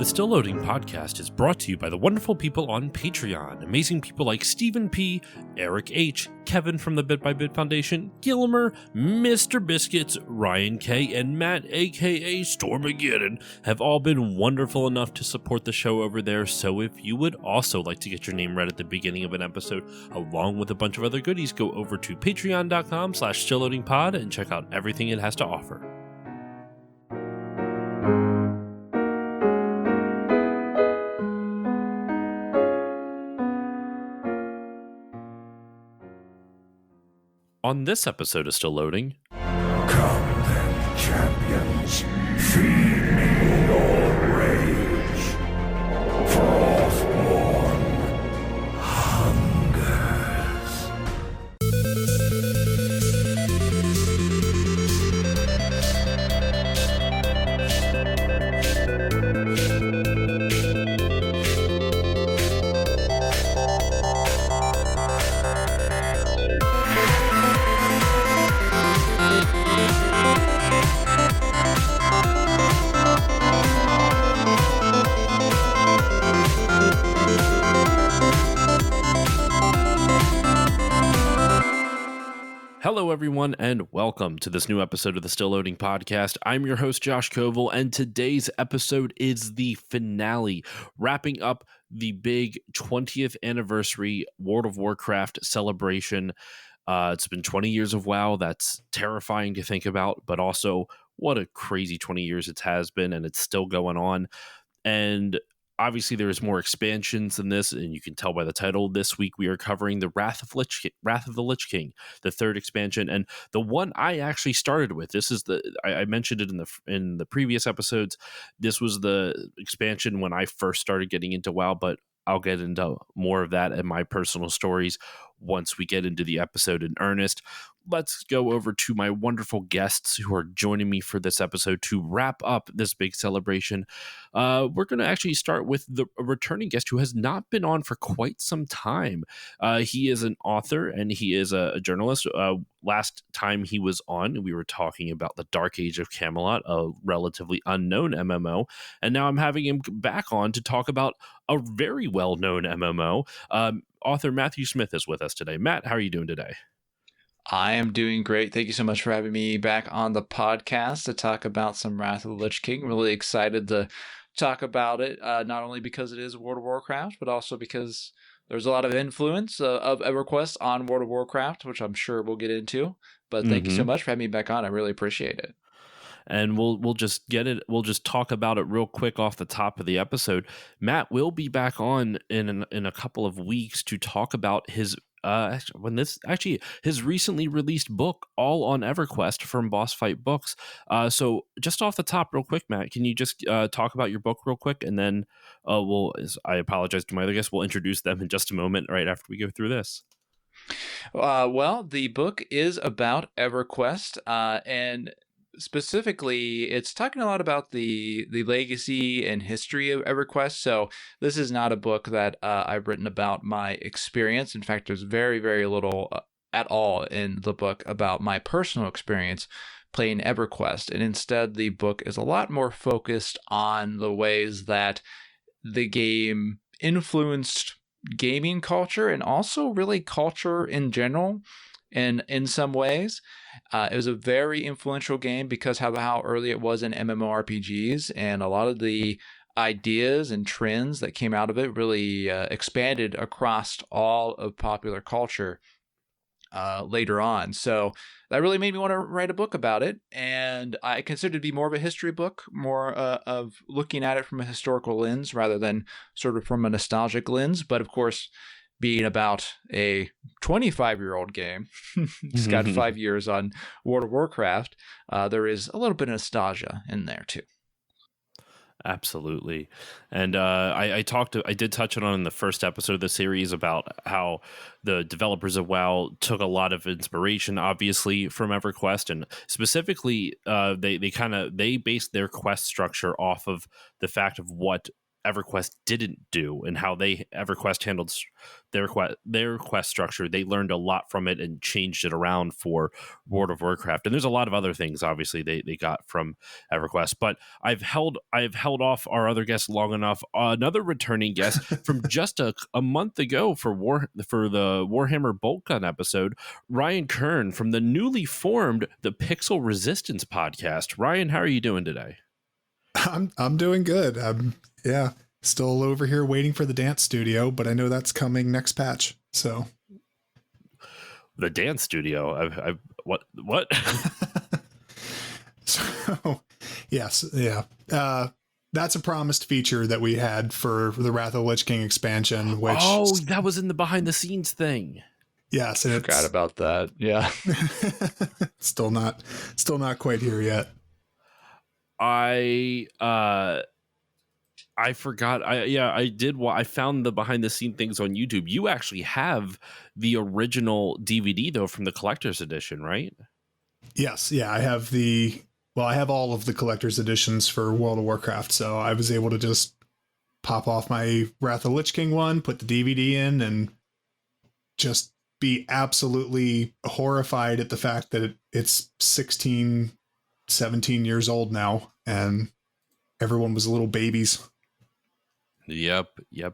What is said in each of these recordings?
The Still Loading podcast is brought to you by the wonderful people on Patreon. Amazing people like Stephen P., Eric H., Kevin from the Bit by Bit Foundation, Gilmer, Mr. Biscuits, Ryan K., and Matt, aka Stormageddon, have all been wonderful enough to support the show over there. So if you would also like to get your name read at the beginning of an episode, along with a bunch of other goodies, go over to patreon.com/stillloadingpod and check out everything it has to offer. On this episode of Still Loading, come then, champions, feed me your rage. Frostborn hungers. Hello, everyone, and welcome to this new episode of the Still Loading podcast. I'm your host, Josh Koval, and today's episode is the finale, wrapping up the big 20th anniversary World of Warcraft celebration. It's been 20 years of WoW. That's terrifying to think about, but also what a crazy 20 years it has been, and it's still going on. And obviously, there's more expansions than this, and you can tell by the title. This week, we are covering the Wrath of the Lich King, the third expansion, and the one I actually started with. This is I mentioned it in the previous episodes. This was the expansion when I first started getting into WoW, but I'll get into more of that and my personal stories once we get into the episode in earnest. Let's go over to my wonderful guests who are joining me for this episode to wrap up this big celebration. We're going to actually start with a returning guest who has not been on for quite some time. He is an author and he is a journalist. Last time he was on, we were talking about the Dark Age of Camelot, a relatively unknown MMO. And now I'm having him back on to talk about a very well-known MMO. Author Matthew Smith is with us today. Matt, how are you doing today? I am doing great. Thank you so much for having me back on the podcast to talk about some Wrath of the Lich King. Really excited to talk about it, not only because it is World of Warcraft, but also because there's a lot of influence of EverQuest on World of Warcraft, which I'm sure we'll get into. But thank you so much for having me back on. I really appreciate it. And we'll just get it. We'll just talk about it real quick off the top of the episode. Matt will be back on in a couple of weeks to talk about his his recently released book, all on EverQuest from Boss Fight Books. So just off the top, real quick, Matt, can you just talk about your book real quick, and then I apologize to my other guests. We'll introduce them in just a moment, right after we go through this. Well, the book is about EverQuest, and specifically, it's talking a lot about the legacy and history of EverQuest. So this is not a book that I've written about my experience. In fact, there's very, very little at all in the book about my personal experience playing EverQuest. And instead, the book is a lot more focused on the ways that the game influenced gaming culture and also really culture in general. And in some ways, it was a very influential game because of how early it was in MMORPGs, and a lot of the ideas and trends that came out of it really expanded across all of popular culture later on. So that really made me want to write a book about it, and I consider it to be more of a history book, more of looking at it from a historical lens rather than sort of from a nostalgic lens. But of course, being about a 25-year-old game, it's got 5 years on World of Warcraft, there is a little bit of nostalgia in there too. Absolutely. And I did touch on in the first episode of the series about how the developers of WoW took a lot of inspiration, obviously, from EverQuest, and specifically they based their quest structure off of the fact of what EverQuest didn't do and how EverQuest handled their quest structure. They learned a lot from it and changed it around for World of Warcraft. And there's a lot of other things, obviously, they got from EverQuest. But I've held off our other guests long enough. Another returning guest from just a month ago for the Warhammer Bolt Gun episode, Ryan Kern from the newly formed the Pixel Resistance podcast. Ryan, how are you doing today? I'm doing good. Yeah, still over here waiting for the dance studio, but I know that's coming next patch. So the dance studio. What? So yes, yeah. That's a promised feature that we had for the Wrath of the Lich King expansion. Which that was in the behind the scenes thing. Yes, and forgot about that. Yeah, still not quite here yet. I forgot. I did. I found the behind the scene things on YouTube. You actually have the original DVD though from the collector's edition, right? Yes. Yeah. I have all of the collector's editions for World of Warcraft. So I was able to just pop off my Wrath of the Lich King one, put the DVD in, and just be absolutely horrified at the fact that it's 16, 17 years old now, and everyone was little babies. Yep. Yeah,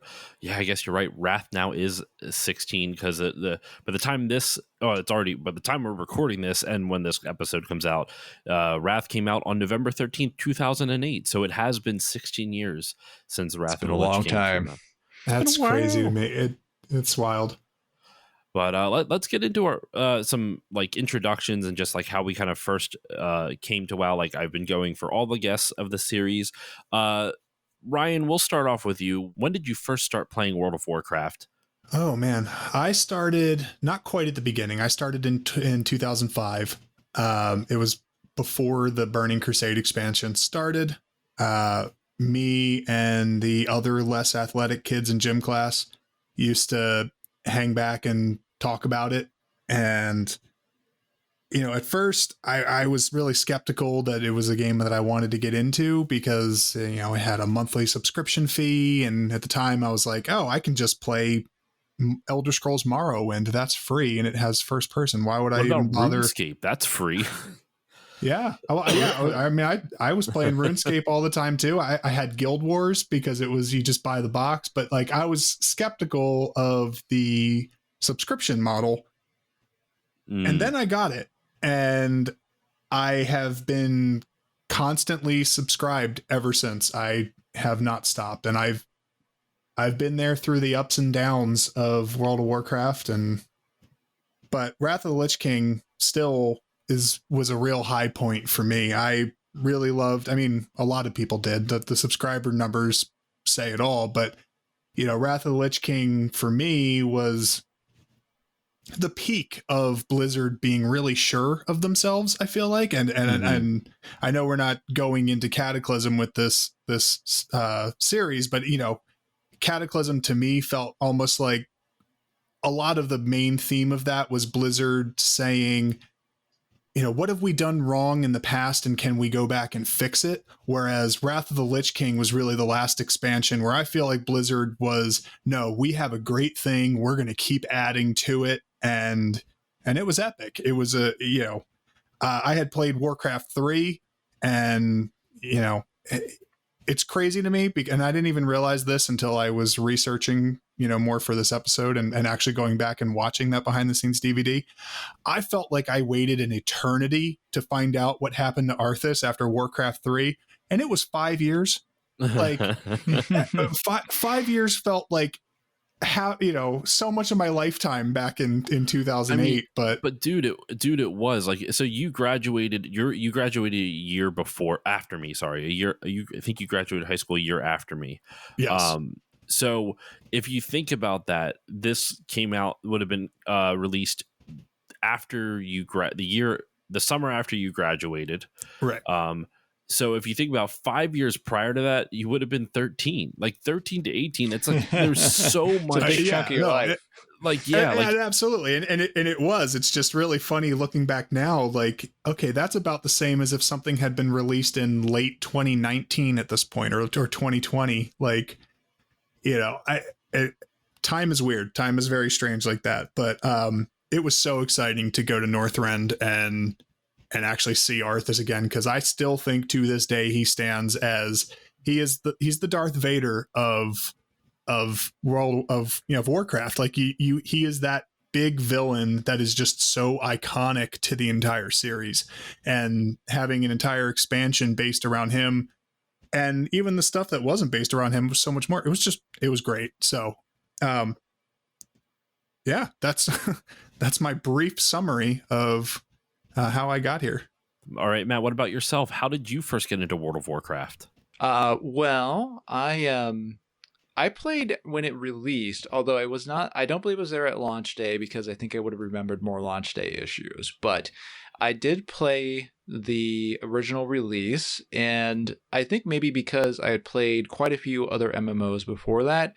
I guess you're right. Wrath now is 16 because by the time we're recording this and when this episode comes out, Wrath came out on November 13th, 2008. So it has been 16 years since Wrath of the Lich King came out. It's been a long time. That's crazy to me. It's wild. But let's get into our some like introductions and just like how we kind of first came to WoW. Like I've been going for all the guests of the series. Ryan, we'll start off with you. When did you first start playing World of Warcraft? Oh man, I started not quite at the beginning. I started in 2005. It was before the Burning Crusade expansion started. Me and the other less athletic kids in gym class used to hang back and talk about it. And at first I was really skeptical that it was a game that I wanted to get into because, it had a monthly subscription fee. And at the time I was like, I can just play Elder Scrolls Morrowind. That's free. And it has first person. Why would I even bother? RuneScape? That's free. Yeah. I mean, I was playing RuneScape all the time too. I had Guild Wars because it was, you just buy the box, but like I was skeptical of the subscription model. And then I got it. And I have been constantly subscribed ever since. I have not stopped. And I've been there through the ups and downs of World of Warcraft. But Wrath of the Lich King still was a real high point for me. I really loved, a lot of people did. The subscriber numbers say it all. But, Wrath of the Lich King for me was the peak of Blizzard being really sure of themselves, I feel like. And I know we're not going into Cataclysm with this series, but Cataclysm to me felt almost like a lot of the main theme of that was Blizzard saying, what have we done wrong in the past and can we go back and fix it? Whereas Wrath of the Lich King was really the last expansion where I feel like Blizzard was, no, we have a great thing. We're going to keep adding to it. And it was epic. It was I had played Warcraft 3 and, it's crazy to me. And I didn't even realize this until I was researching, more for this episode and actually going back and watching that behind the scenes DVD. I felt like I waited an eternity to find out what happened to Arthas after Warcraft 3. And it was 5 years. Like 5 years felt like so much of my lifetime back in 2008. But dude, it was like, so you graduated a year after me. Sorry, I think you graduated high school a year after me. Yes. So if you think about that, this would have been released after the summer after you graduated. Right. So if you think about 5 years prior to that, you would have been 13, like 13 to 18. It's like there's so much chunk of your life. Like, yeah, like absolutely. And it was. It's just really funny looking back now. Like, okay, that's about the same as if something had been released in late 2019 at this point, or 2020. Like, time is weird. Time is very strange like that. But it was so exciting to go to Northrend and actually see Arthas again, because I still think to this day he's the Darth Vader of Warcraft. Like he is that big villain that is just so iconic to the entire series, and having an entire expansion based around him, and even the stuff that wasn't based around him was so much more. It was great. So yeah, that's that's my brief summary of how I got here. All right, Matt, what about yourself? How did you first get into World of Warcraft? Well, I played when it released, although I don't believe it was there at launch day, because I think I would have remembered more launch day issues, but I did play the original release, and I think maybe because I had played quite a few other MMOs before that,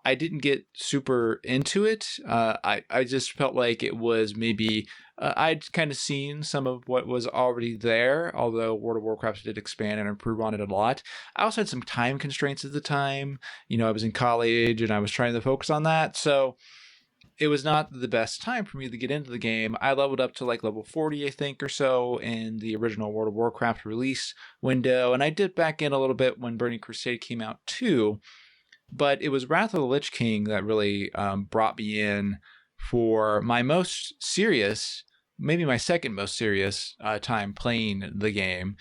I didn't get super into it. I just felt like it was maybe I'd kind of seen some of what was already there, although World of Warcraft did expand and improve on it a lot. I also had some time constraints at the time. I was in college and I was trying to focus on that, so it was not the best time for me to get into the game. I leveled up to like level 40, I think, or so in the original World of Warcraft release window, and I dipped back in a little bit when Burning Crusade came out too. But it was Wrath of the Lich King that really brought me in for my most serious, maybe my second most serious time playing the game.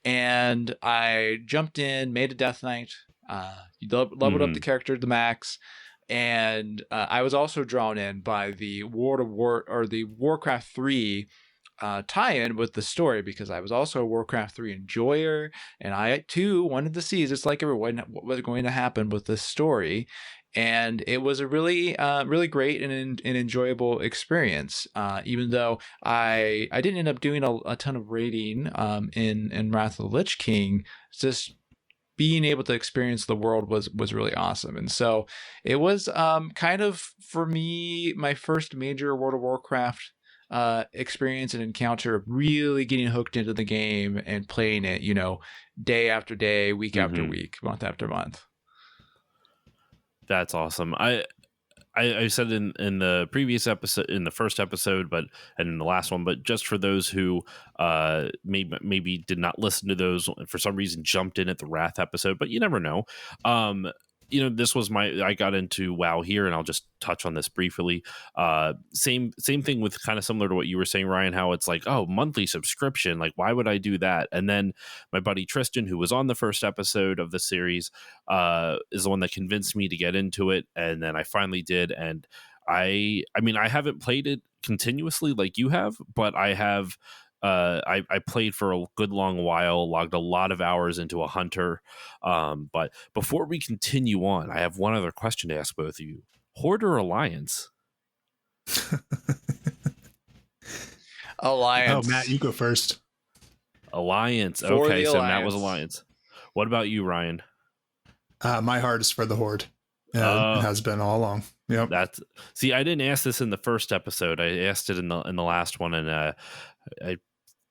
And I jumped in, made a Death Knight, leveled up the character to the max, and I was also drawn in by the Warcraft 3 tie-in with the story, because I was also a Warcraft 3 enjoyer, and I too wanted to see, just like everyone, what was going to happen with this story. And it was a really really great and enjoyable experience, even though I didn't end up doing a ton of raiding in Wrath of the Lich King. Just being able to experience the world was really awesome. And so it was kind of, for me, my first major World of Warcraft experience and encounter of really getting hooked into the game and playing it, day after day, week after week, month after month. That's awesome. I said in the previous episode, in the first episode, and in the last one, but just for those who maybe did not listen to those, for some reason jumped in at the Wrath episode, but you never know. This was I got into WoW here, and I'll just touch on this briefly. Same thing with kind of similar to what you were saying, Ryan, how it's like, oh, monthly subscription, like why would I do that? And then my buddy Tristan, who was on the first episode of the series, is the one that convinced me to get into it, and then I finally did. And I mean, I haven't played it continuously like you have, but I have. I played for a good long while, logged a lot of hours into a hunter. But before we continue on, I have one other question to ask both of you: Horde or Alliance? Alliance. Oh, Matt, you go first. Alliance. Okay, so Matt was Alliance. What about you, Ryan? My heart is for the Horde. It has been all along. Yep. I didn't ask this in the first episode. I asked it in the last one, and I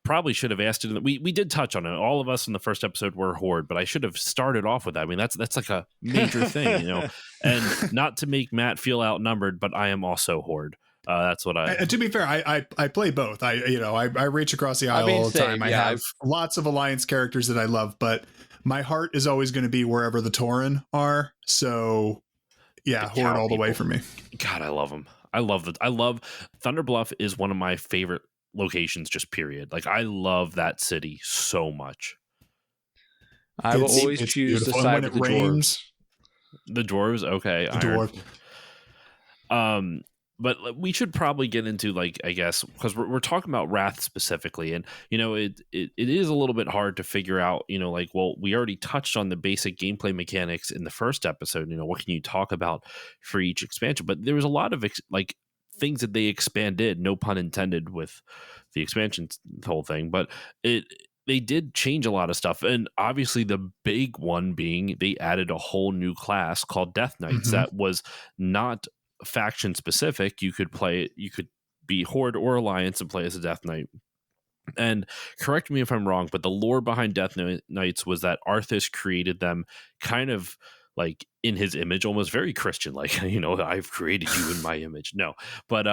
probably should have asked it. We did touch on it. All of us in the first episode were Horde, but I should have started off with that. I mean, that's like a major thing, And not to make Matt feel outnumbered, but I am also Horde. That's what And to be fair, I play both. I reach across the aisle all the time. I have lots of Alliance characters that I love, but my heart is always going to be wherever the Tauren are. So yeah, Horde all the way for me. God, I love them. I love Thunder Bluff is one of my favorite locations, just period. Like, I love that city so much. I will always choose the side of the dwarves. The dwarves, okay. The dwarf. But we should probably get into, like, I guess, because we're talking about Wrath specifically, and it is a little bit hard to figure out, like, well, we already touched on the basic gameplay mechanics in the first episode. What can you talk about for each expansion? But there was a lot of things that they expanded, no pun intended, with the expansion whole thing, but they did change a lot of stuff. And obviously the big one being they added a whole new class called Death Knights that was not faction specific. You could be Horde or Alliance and play as a Death Knight. And correct me if I'm wrong, but the lore behind Death Knights was that Arthas created them kind of like in his image, almost very Christian, like, I've created you in my image. No, but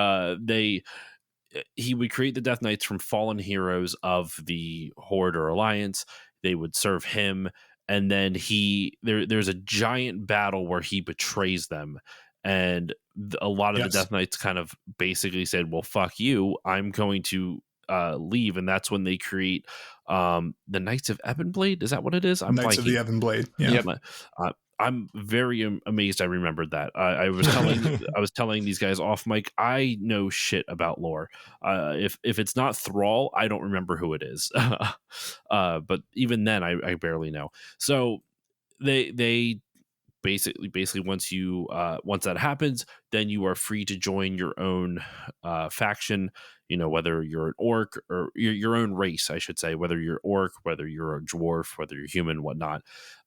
he would create the Death Knights from fallen heroes of the Horde or Alliance. They would serve him, and then there's a giant battle where he betrays them, and a lot of the Death Knights kind of basically said, well, fuck you, I'm going to leave. And that's when they create the Knights of Ebonblade. Is that what it is? I'm Knights of the Ebonblade. Yeah. I'm very amazed I remembered that. I was telling these guys off mic, I know shit about lore. If it's not Thrall, I don't remember who it is. But even then, I barely know. So they basically once that happens, then you are free to join your own faction. Whether you're an orc or your own race, I should say, whether you're orc, whether you're a dwarf, whether you're human, whatnot.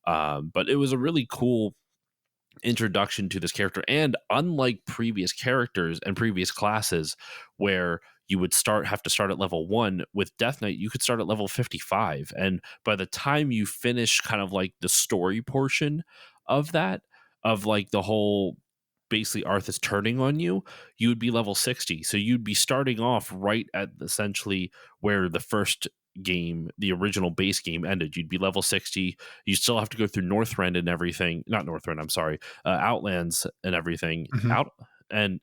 But it was a really cool introduction to this character. And unlike previous characters and previous classes where you would have to start at level 1, with Death Knight, you could start at level 55. And by the time you finish kind of like the story portion of that, of like the whole basically Arthas turning on you, you would be level 60. So you'd be starting off right at essentially where the first game, the original base game, ended. You'd be level 60. You still have to go through Northrend and everything. Not Northrend, I'm sorry. Outlands and everything. And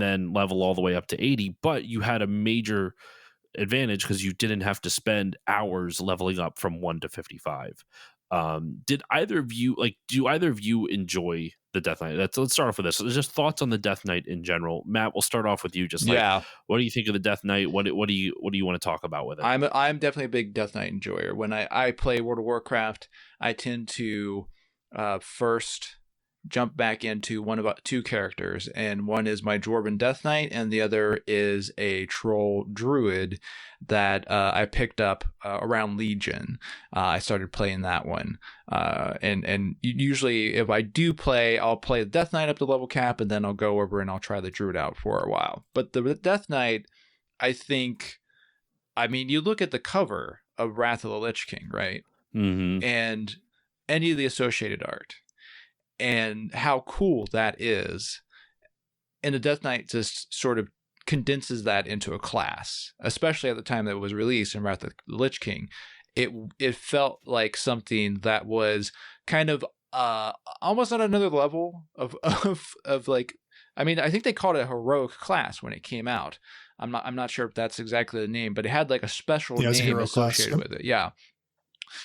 then level all the way up to 80. But you had a major advantage because you didn't have to spend hours leveling up from 1 to 55. Do either of you enjoy the Death Knight? Let's start off with this. So just thoughts on the Death Knight in general. Matt, we'll start off with you. Just what do you think of the Death Knight? What do you want to talk about with it? I'm definitely a big Death Knight enjoyer. When I play World of Warcraft, I tend to first jump back into one of two characters, and one is my Dwarven Death Knight, and the other is a Troll Druid that I picked up around Legion. I started playing that one, and usually if I do play, I'll play the Death Knight up to level cap, and then I'll go over and I'll try the Druid out for a while. But the Death Knight, I mean, you look at the cover of Wrath of the Lich King, right? Mm-hmm. And any of the associated art, and how cool that is. And the Death Knight just sort of condenses that into a class, especially at the time that it was released in Wrath of the Lich King. It felt like something that was kind of almost on another level of like, I mean, I think they called it a heroic class when it came out. I'm not sure if that's exactly the name, but it had like a special name associated with it. Yeah.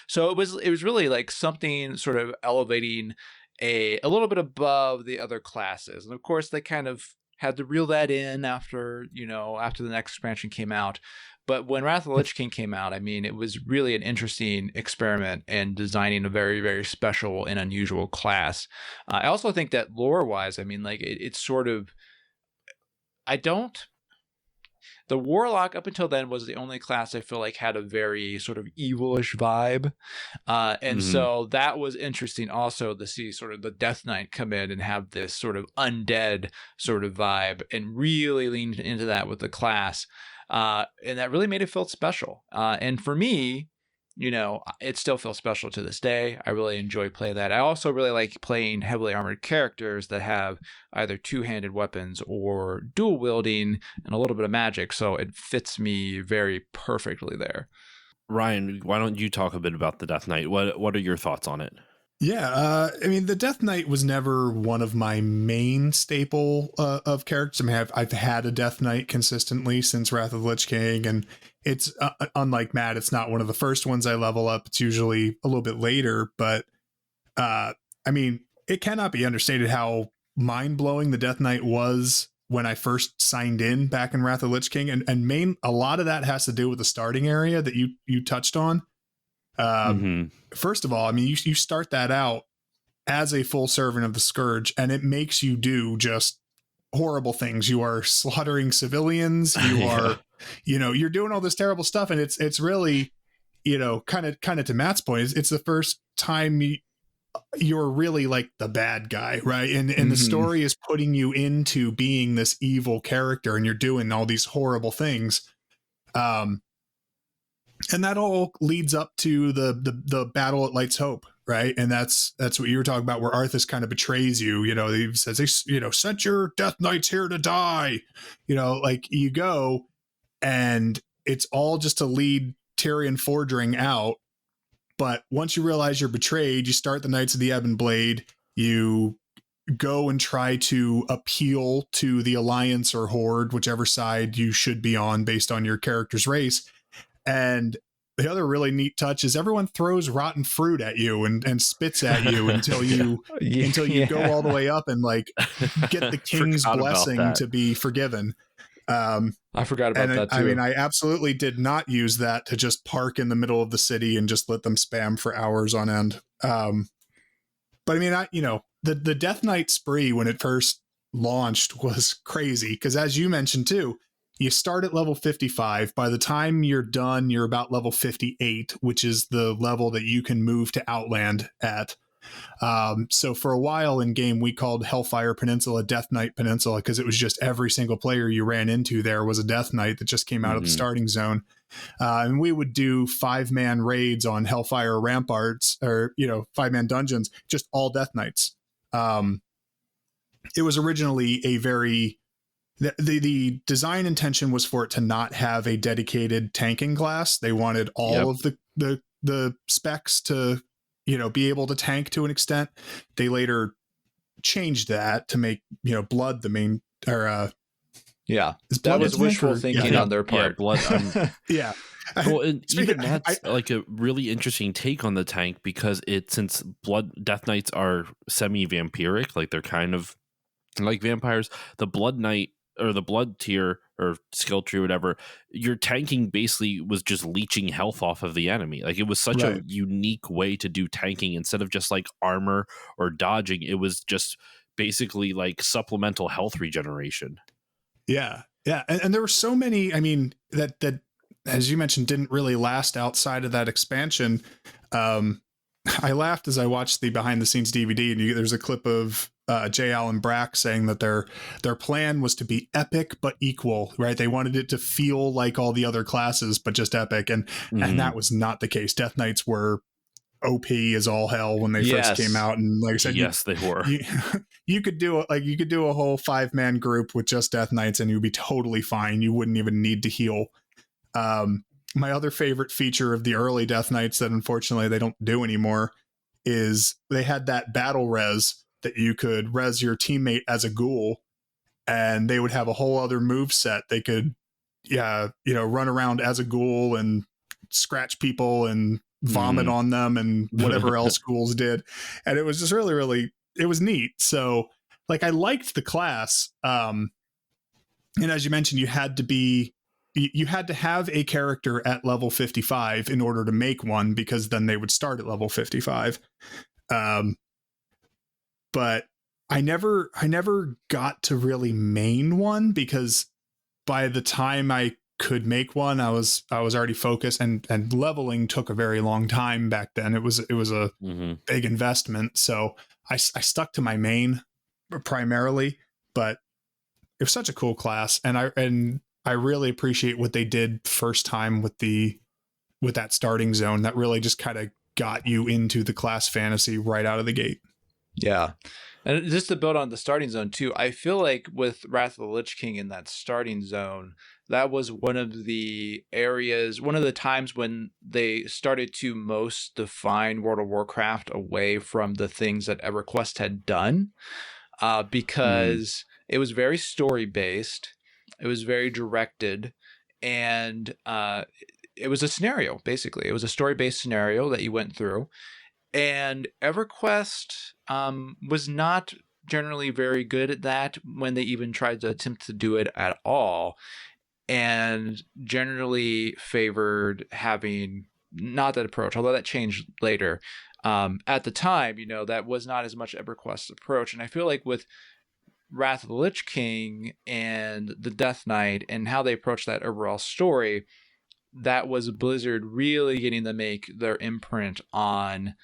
So it was really like something sort of elevating a little bit above the other classes. And of course they kind of had to reel that in after the next expansion came out. But when Wrath of the Lich King came out, I mean, it was really an interesting experiment in designing a very, very special and unusual class. I also think that lore-wise, I mean, like it's sort of, the Warlock up until then was the only class I feel like had a very sort of evilish vibe. And so that was interesting also to see sort of the Death Knight come in and have this sort of undead sort of vibe and really lean into that with the class. And that really made it feel special. And for me, it still feels special to this day. I really enjoy playing that. I also really like playing heavily armored characters that have either two-handed weapons or dual wielding and a little bit of magic. So it fits me very perfectly there. Ryan, why don't you talk a bit about the Death Knight? What are your thoughts on it? Yeah, I mean, the Death Knight was never one of my main staple of characters. I mean, I've had a Death Knight consistently since Wrath of the Lich King, and it's unlike Matt, it's not one of the first ones I level up. It's usually a little bit later, but I mean, it cannot be understated how mind-blowing the Death Knight was when I first signed in back in Wrath of the Lich King, and a lot of that has to do with the starting area that you touched on. First of all, I mean, you start that out as a full servant of the Scourge, and it makes you do just horrible things. You are slaughtering civilians. You are, you're doing all this terrible stuff, and it's really, kind of to Matt's point, it's the first time you're really like the bad guy, right? And the Mhm. story is putting you into being this evil character, and you're doing all these horrible things. And that all leads up to the battle at Light's Hope, right? And that's what you were talking about, where Arthas kind of betrays you. You know, he says, sent your Death Knights here to die. You know, like you go, and it's all just to lead Tyrion Fordring out. But once you realize you're betrayed, you start the Knights of the Ebon Blade. You go and try to appeal to the Alliance or Horde, whichever side you should be on based on your character's race. And the other really neat touch is everyone throws rotten fruit at you and spits at you until you go all the way up and like get the king's Forgot about blessing that. to be forgiven. I forgot about that too. I mean, I absolutely did not use that to just park in the middle of the city and just let them spam for hours on end. But I mean, the Death Knight spree when it first launched was crazy because, as you mentioned too, you start at level 55. By the time you're done, you're about level 58, which is the level that you can move to Outland at. So for a while in game, we called Hellfire Peninsula Death Knight Peninsula because it was just every single player you ran into there was a Death Knight that just came out of the starting zone. And we would do 5-man raids on Hellfire Ramparts, or 5-man dungeons, just all Death Knights. It was originally a very the design intention was for it to not have a dedicated tanking class. They wanted all of the specs to be able to tank to an extent. They later changed that to make blood the main, or that was wishful thinking on their part. Blood. Yeah. Well, and even that's like a really interesting take on the tank, because since Death Knights are semi-vampiric, like they're kind of like vampires, the Blood Knight or the Blood tier or skill tree, whatever, your tanking basically was just leeching health off of the enemy. Like it was such a unique way to do tanking. Instead of just like armor or dodging, it was just basically like supplemental health regeneration. Yeah. And there were so many, I mean, that as you mentioned, didn't really last outside of that expansion. I laughed as I watched the behind the scenes DVD, and there's a clip of J. Allen Brack saying that their plan was to be epic but equal, right? They wanted it to feel like all the other classes, but just epic. And that was not the case. Death Knights were OP as all hell when they first came out. And like I said, they were. You could do a whole 5-man group with just Death Knights and you'd be totally fine. You wouldn't even need to heal. My other favorite feature of the early Death Knights that unfortunately they don't do anymore is they had that battle res that you could res your teammate as a ghoul, and they would have a whole other move set. They could, run around as a ghoul and scratch people and vomit on them and whatever else ghouls did. And it was just really, really, it was neat. So like, I liked the class. And as you mentioned, you had to have a character at level 55 in order to make one, because then they would start at level 55. But I never got to really main one, because by the time I could make one, I was already focused, and leveling took a very long time back then. It was a big investment. So I stuck to my main primarily, but it was such a cool class. And I really appreciate what they did first time with that starting zone. That really just kind of got you into the class fantasy right out of the gate. Yeah. And just to build on the starting zone too, I feel like with Wrath of the Lich King in that starting zone, that was one of the times when they started to most define World of Warcraft away from the things that EverQuest had done, because it was very story based. It was very directed, and it was a scenario, basically. It was a story-based scenario that you went through. And EverQuest was not generally very good at that when they even tried to attempt to do it at all, and generally favored having not that approach, although that changed later. At the time, that was not as much EverQuest's approach. And I feel like with Wrath of the Lich King and the Death Knight and how they approached that overall story, that was Blizzard really getting to make their imprint on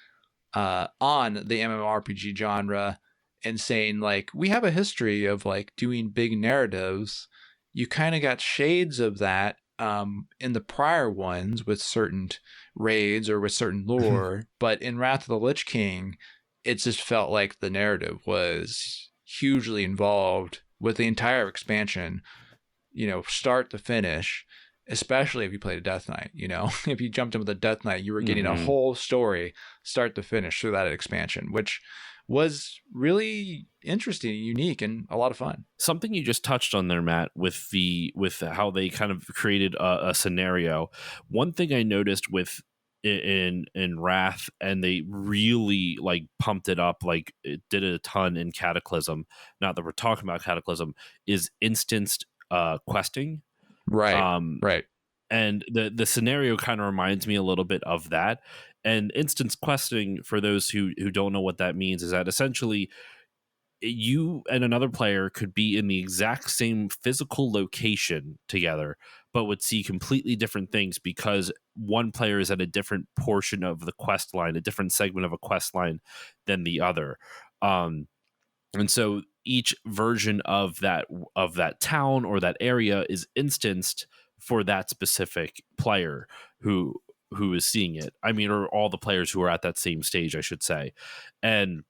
on the MMORPG genre and saying, like, we have a history of like doing big narratives. You kind of got shades of that in the prior ones with certain raids or with certain lore, but in Wrath of the Lich King, it just felt like the narrative was hugely involved with the entire expansion, start to finish, especially if you played a Death Knight. If you jumped in with a Death Knight, you were getting a whole story start to finish through that expansion, which was really interesting, unique, and a lot of fun. Something you just touched on there, Matt, with how they kind of created a scenario. One thing I noticed in Wrath, and they really like pumped it up, like it did a ton in Cataclysm. Not that we're talking about Cataclysm, is instanced questing. Right. Right. And the scenario kind of reminds me a little bit of that. And instance questing, for those who don't know what that means, is that essentially you and another player could be in the exact same physical location together, but would see completely different things because one player is at a different portion of the quest line, a different segment of a quest line than the other. And so each version of that town or that area is instanced for that specific player who is seeing it. I mean, or all the players who are at that same stage, I should say. And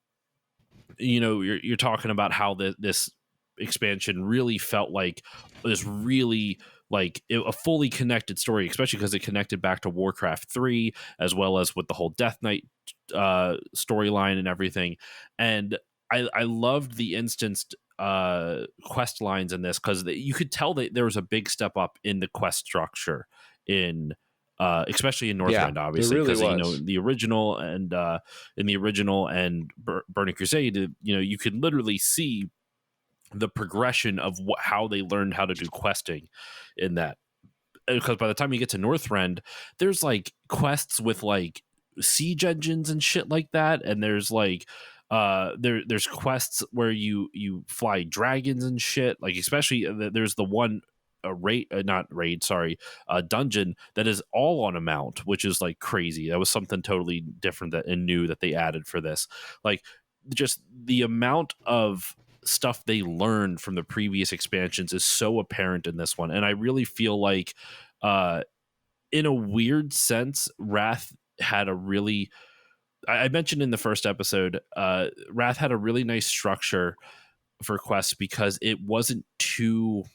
you're talking about how this expansion really felt like this really like a fully connected story, especially because it connected back to Warcraft 3 as well as with the whole Death Knight storyline and everything. And I loved the instanced quest lines in this because you could tell that there was a big step up in the quest structure in especially in Northrend, obviously, because really the original and in the original and Burning Crusade, you could literally see the progression of how they learned how to do questing in that. Because by the time you get to Northrend, there's like quests with like siege engines and shit like that, and there's like there's quests where you fly dragons and shit, like especially there's the one dungeon that is all on a mount, which is like crazy. That was something totally different and new that they added for this. Like just the amount of stuff they learned from the previous expansions is so apparent in this one, and I really feel like in a weird sense, Wrath had a really, I mentioned in the first episode, Wrath had a really nice structure for quests because it wasn't too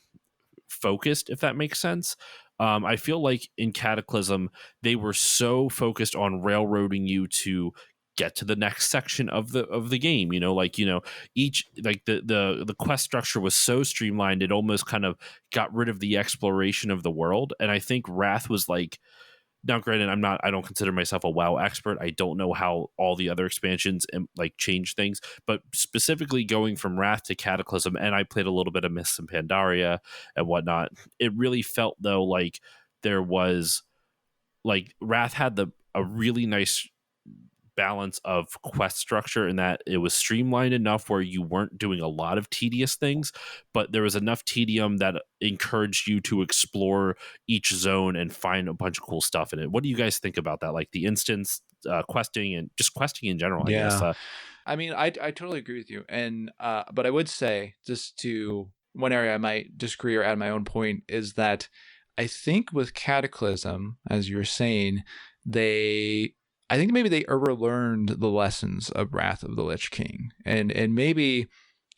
focused, if that makes sense. I feel like in Cataclysm, they were so focused on railroading you to get to the next section of the game. Each like the quest structure was so streamlined, it almost kind of got rid of the exploration of the world. And I think Wrath was like, now granted, I don't consider myself a WoW expert. I don't know how all the other expansions like change things, but specifically going from Wrath to Cataclysm, and I played a little bit of Mists and Pandaria and whatnot. It really felt though like there was like Wrath had a really nice balance of quest structure in that it was streamlined enough where you weren't doing a lot of tedious things, but there was enough tedium that encouraged you to explore each zone and find a bunch of cool stuff in it. What do you guys think about that? Like the instance questing and just questing in general, I guess. I mean, I totally agree with you. And but I would say, just to one area I might disagree or add my own point, is that I think with Cataclysm, as you were saying, I think maybe they overlearned the lessons of Wrath of the Lich King, and maybe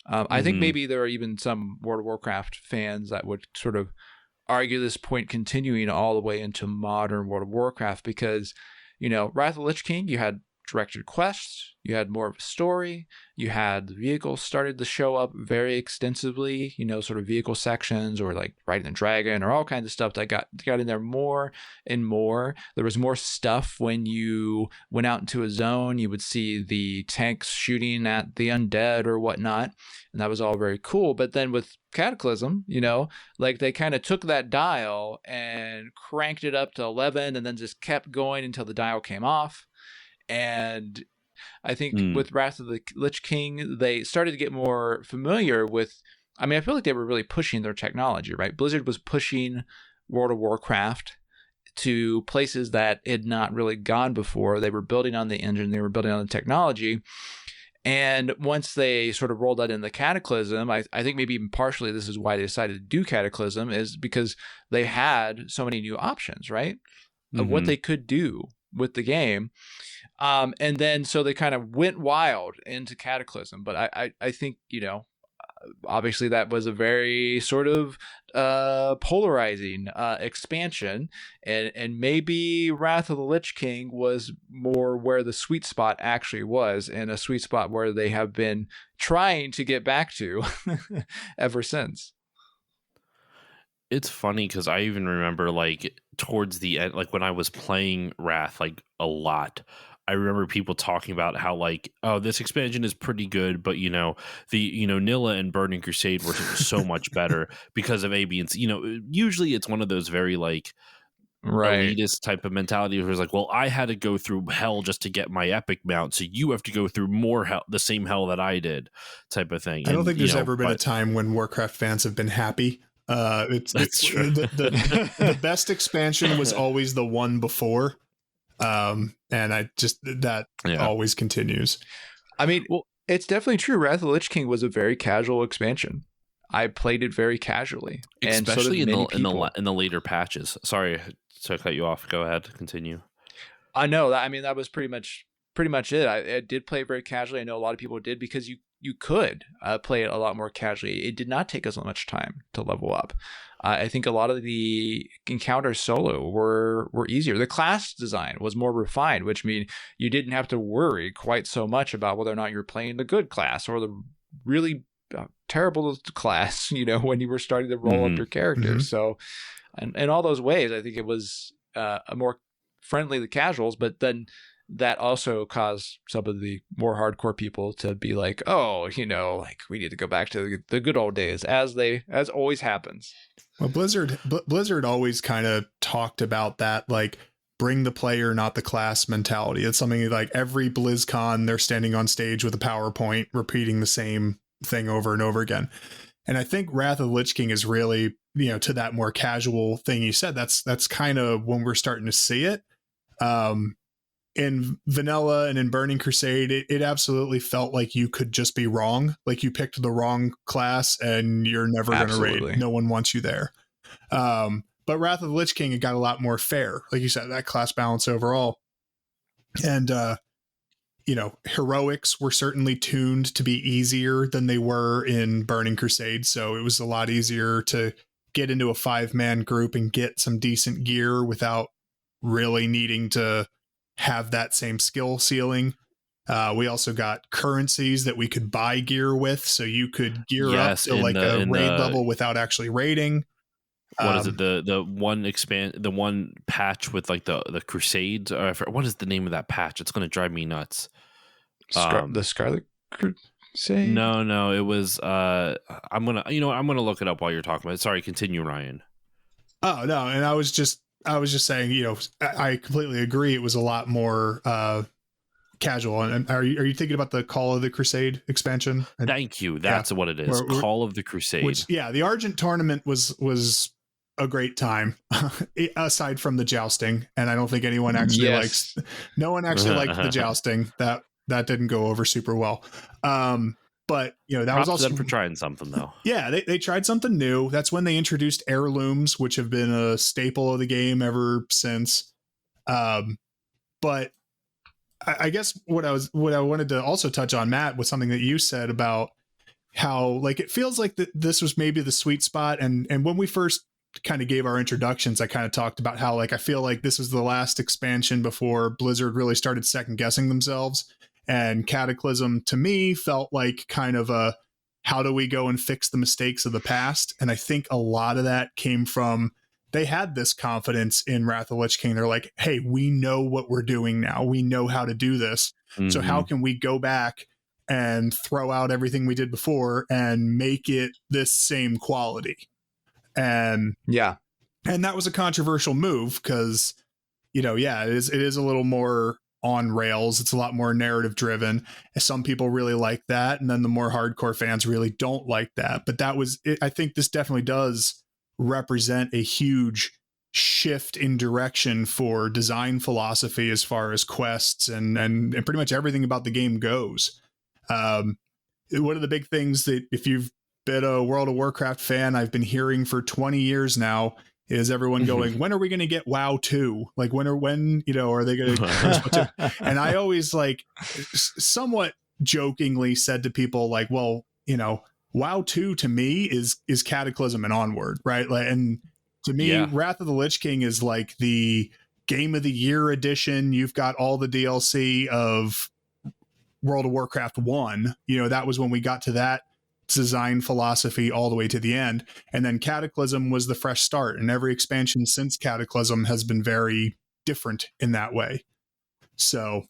I think maybe there are even some World of Warcraft fans that would sort of argue this point continuing all the way into modern World of Warcraft, because Wrath of the Lich King, you had directed quests, you had more of a story, you had the vehicles started to show up very extensively, sort of vehicle sections or like riding the dragon or all kinds of stuff that got in there more and more. There was more stuff when you went out into a zone, you would see the tanks shooting at the undead or whatnot, and that was all very cool. But then with Cataclysm, like they kind of took that dial and cranked it up to 11 and then just kept going until the dial came off. And I think with Wrath of the Lich King, they started to get more familiar with, I mean, I feel like they were really pushing their technology, right? Blizzard was pushing World of Warcraft to places that had not really gone before. They were building on the engine, they were building on the technology. And once they sort of rolled that in the Cataclysm, I think maybe even partially this is why they decided to do Cataclysm, is because they had so many new options, right? Of what they could do with the game. And then so they kind of went wild into Cataclysm. But I think, obviously that was a very sort of polarizing expansion, and maybe Wrath of the Lich King was more where the sweet spot actually was, and a sweet spot where they have been trying to get back to ever since. It's funny because I even remember like towards the end, like when I was playing Wrath like a lot, I remember people talking about how like, oh, this expansion is pretty good, but Nilla and Burning Crusade were so much better because of A, B, and C. Usually it's one of those very like elitist type of mentality where it's like, well, I had to go through hell just to get my epic mount, so you have to go through more hell, the same hell that I did, type of thing. I don't think there's ever been a time when Warcraft fans have been happy. That's true. The best expansion was always the one before. And I just that always continues. I mean, it's definitely true. Wrath of the Lich King was a very casual expansion. I played it very casually, especially in the later patches. Sorry to cut you off. Go ahead, continue. I know that. I mean, that was pretty much it. I did play it very casually. I know a lot of people did because you could play it a lot more casually. It did not take us much time to level up. I think a lot of the encounters solo were easier. The class design was more refined, which means you didn't have to worry quite so much about whether or not you're playing the good class or the really terrible class, when you were starting to roll up your characters. So, and in all those ways, I think it was a more friendly to casuals, but then that also caused some of the more hardcore people to be like, oh, like we need to go back to the good old days, as always happens. Well, Blizzard always kind of talked about that, like bring the player, not the class mentality. It's something like every BlizzCon, they're standing on stage with a PowerPoint, repeating the same thing over and over again. And I think Wrath of the Lich King is really, to that more casual thing you said, that's kind of when we're starting to see it. In Vanilla and in Burning Crusade, it absolutely felt like you could just be wrong. Like you picked the wrong class and you're never going to raid. No one wants you there. But Wrath of the Lich King, it got a lot more fair. Like you said, that class balance overall. And, heroics were certainly tuned to be easier than they were in Burning Crusade. So it was a lot easier to get into a 5-man group and get some decent gear without really needing to have that same skill ceiling. We also got currencies that we could buy gear with, so you could gear up to like a raid level without actually raiding. What is it? The one patch with like the Crusades? What is the name of that patch? It's going to drive me nuts. The Scarlet Crusade? No, it was. I'm gonna look it up while you're talking about it. Sorry, continue, Ryan. Oh no, and I was just saying, I completely agree. It was a lot more casual. And are you thinking about the Call of the Crusade expansion? Thank you. That's what it is. Call of the Crusade. The Argent tournament was a great time, aside from the jousting. And I don't think anyone actually likes the jousting. That didn't go over super well. But that Props was also to them for trying something, though. Yeah, they tried something new. That's when they introduced heirlooms, which have been a staple of the game ever since. But I guess what I wanted to also touch on, Matt, was something that you said about how like it feels like this was maybe the sweet spot. And when we first kind of gave our introductions, I kind of talked about how like I feel like this was the last expansion before Blizzard really started second guessing themselves. And Cataclysm to me felt like kind of a how do we go and fix the mistakes of the past? And I think a lot of that came from they had this confidence in Wrath of the Lich King. They're like, hey, we know what we're doing now. We know how to do this. Mm-hmm. So how can we go back and throw out everything we did before and make it this same quality? And that was a controversial move because, it is a little more on rails. It's a lot more narrative driven. Some people really like that. And then the more hardcore fans really don't like that. But that was it. I think this definitely does represent a huge shift in direction for design philosophy as far as quests and pretty much everything about the game goes. One of the big things that if you've been a World of Warcraft fan, I've been hearing for 20 years now is everyone going, when are we going to get WoW 2? Like when, are they going to, and I always like somewhat jokingly said to people like, well, WoW 2 to me is Cataclysm and onward, right? Like, and to me, Wrath of the Lich King is like the Game of the Year edition. You've got all the DLC of World of Warcraft 1. That was when we got to that design philosophy all the way to the end. And then Cataclysm was the fresh start. And every expansion since Cataclysm has been very different in that way. So,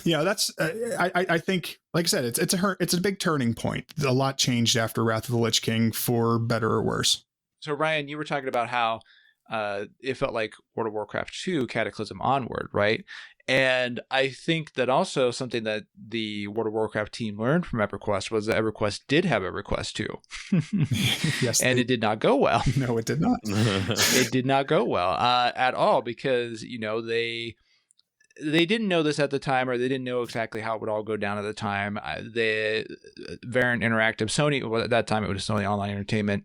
that's I think, like I said, it's a big turning point. A lot changed after Wrath of the Lich King, for better or worse. So Ryan, you were talking about how it felt like World of Warcraft 2 Cataclysm onward, right? And I think that also something that the World of Warcraft team learned from EverQuest was that EverQuest did have EverQuest 2. Yes, and it did not go well. No, it did not. It did not go well at all because, they didn't know this at the time, or they didn't know exactly how it would all go down at the time. The Variant Interactive, Sony, well, at that time it was Sony Online Entertainment,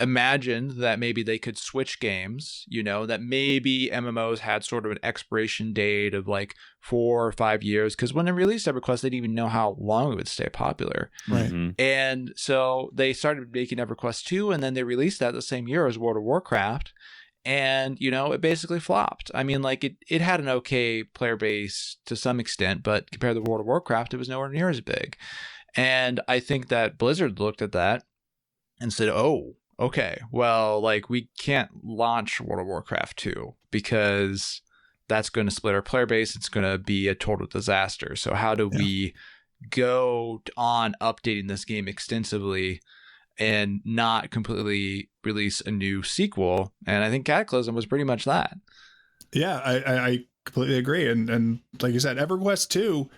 imagined that maybe they could switch games, that maybe MMOs had sort of an expiration date of like 4 or 5 years, because when they released EverQuest, they didn't even know how long it would stay popular. Right. Mm-hmm. And so they started making EverQuest 2, and then they released that the same year as World of Warcraft. And, it basically flopped. I mean, like it had an okay player base to some extent, but compared to World of Warcraft, it was nowhere near as big. And I think that Blizzard looked at that and said, oh, okay, well, like we can't launch World of Warcraft 2 because that's going to split our player base. It's going to be a total disaster. So how do we go on updating this game extensively and not completely release a new sequel? And I think Cataclysm was pretty much that. Yeah, I completely agree. And like you said, EverQuest 2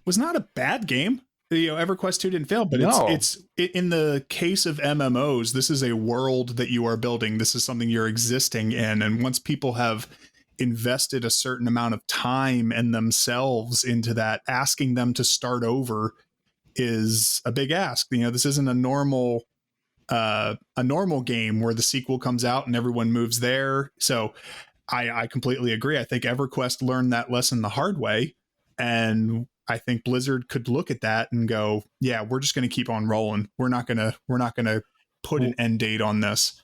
was not a bad game. EverQuest 2 didn't fail, but it's in the case of MMOs, this is a world that you are building. This is something you're existing in. And once people have invested a certain amount of time and themselves into that, asking them to start over is a big ask. This isn't a normal game where the sequel comes out and everyone moves there. So I completely agree. I think EverQuest learned that lesson the hard way. And I think Blizzard could look at that and go, yeah, we're just going to keep on rolling. We're not going to put an end date on this.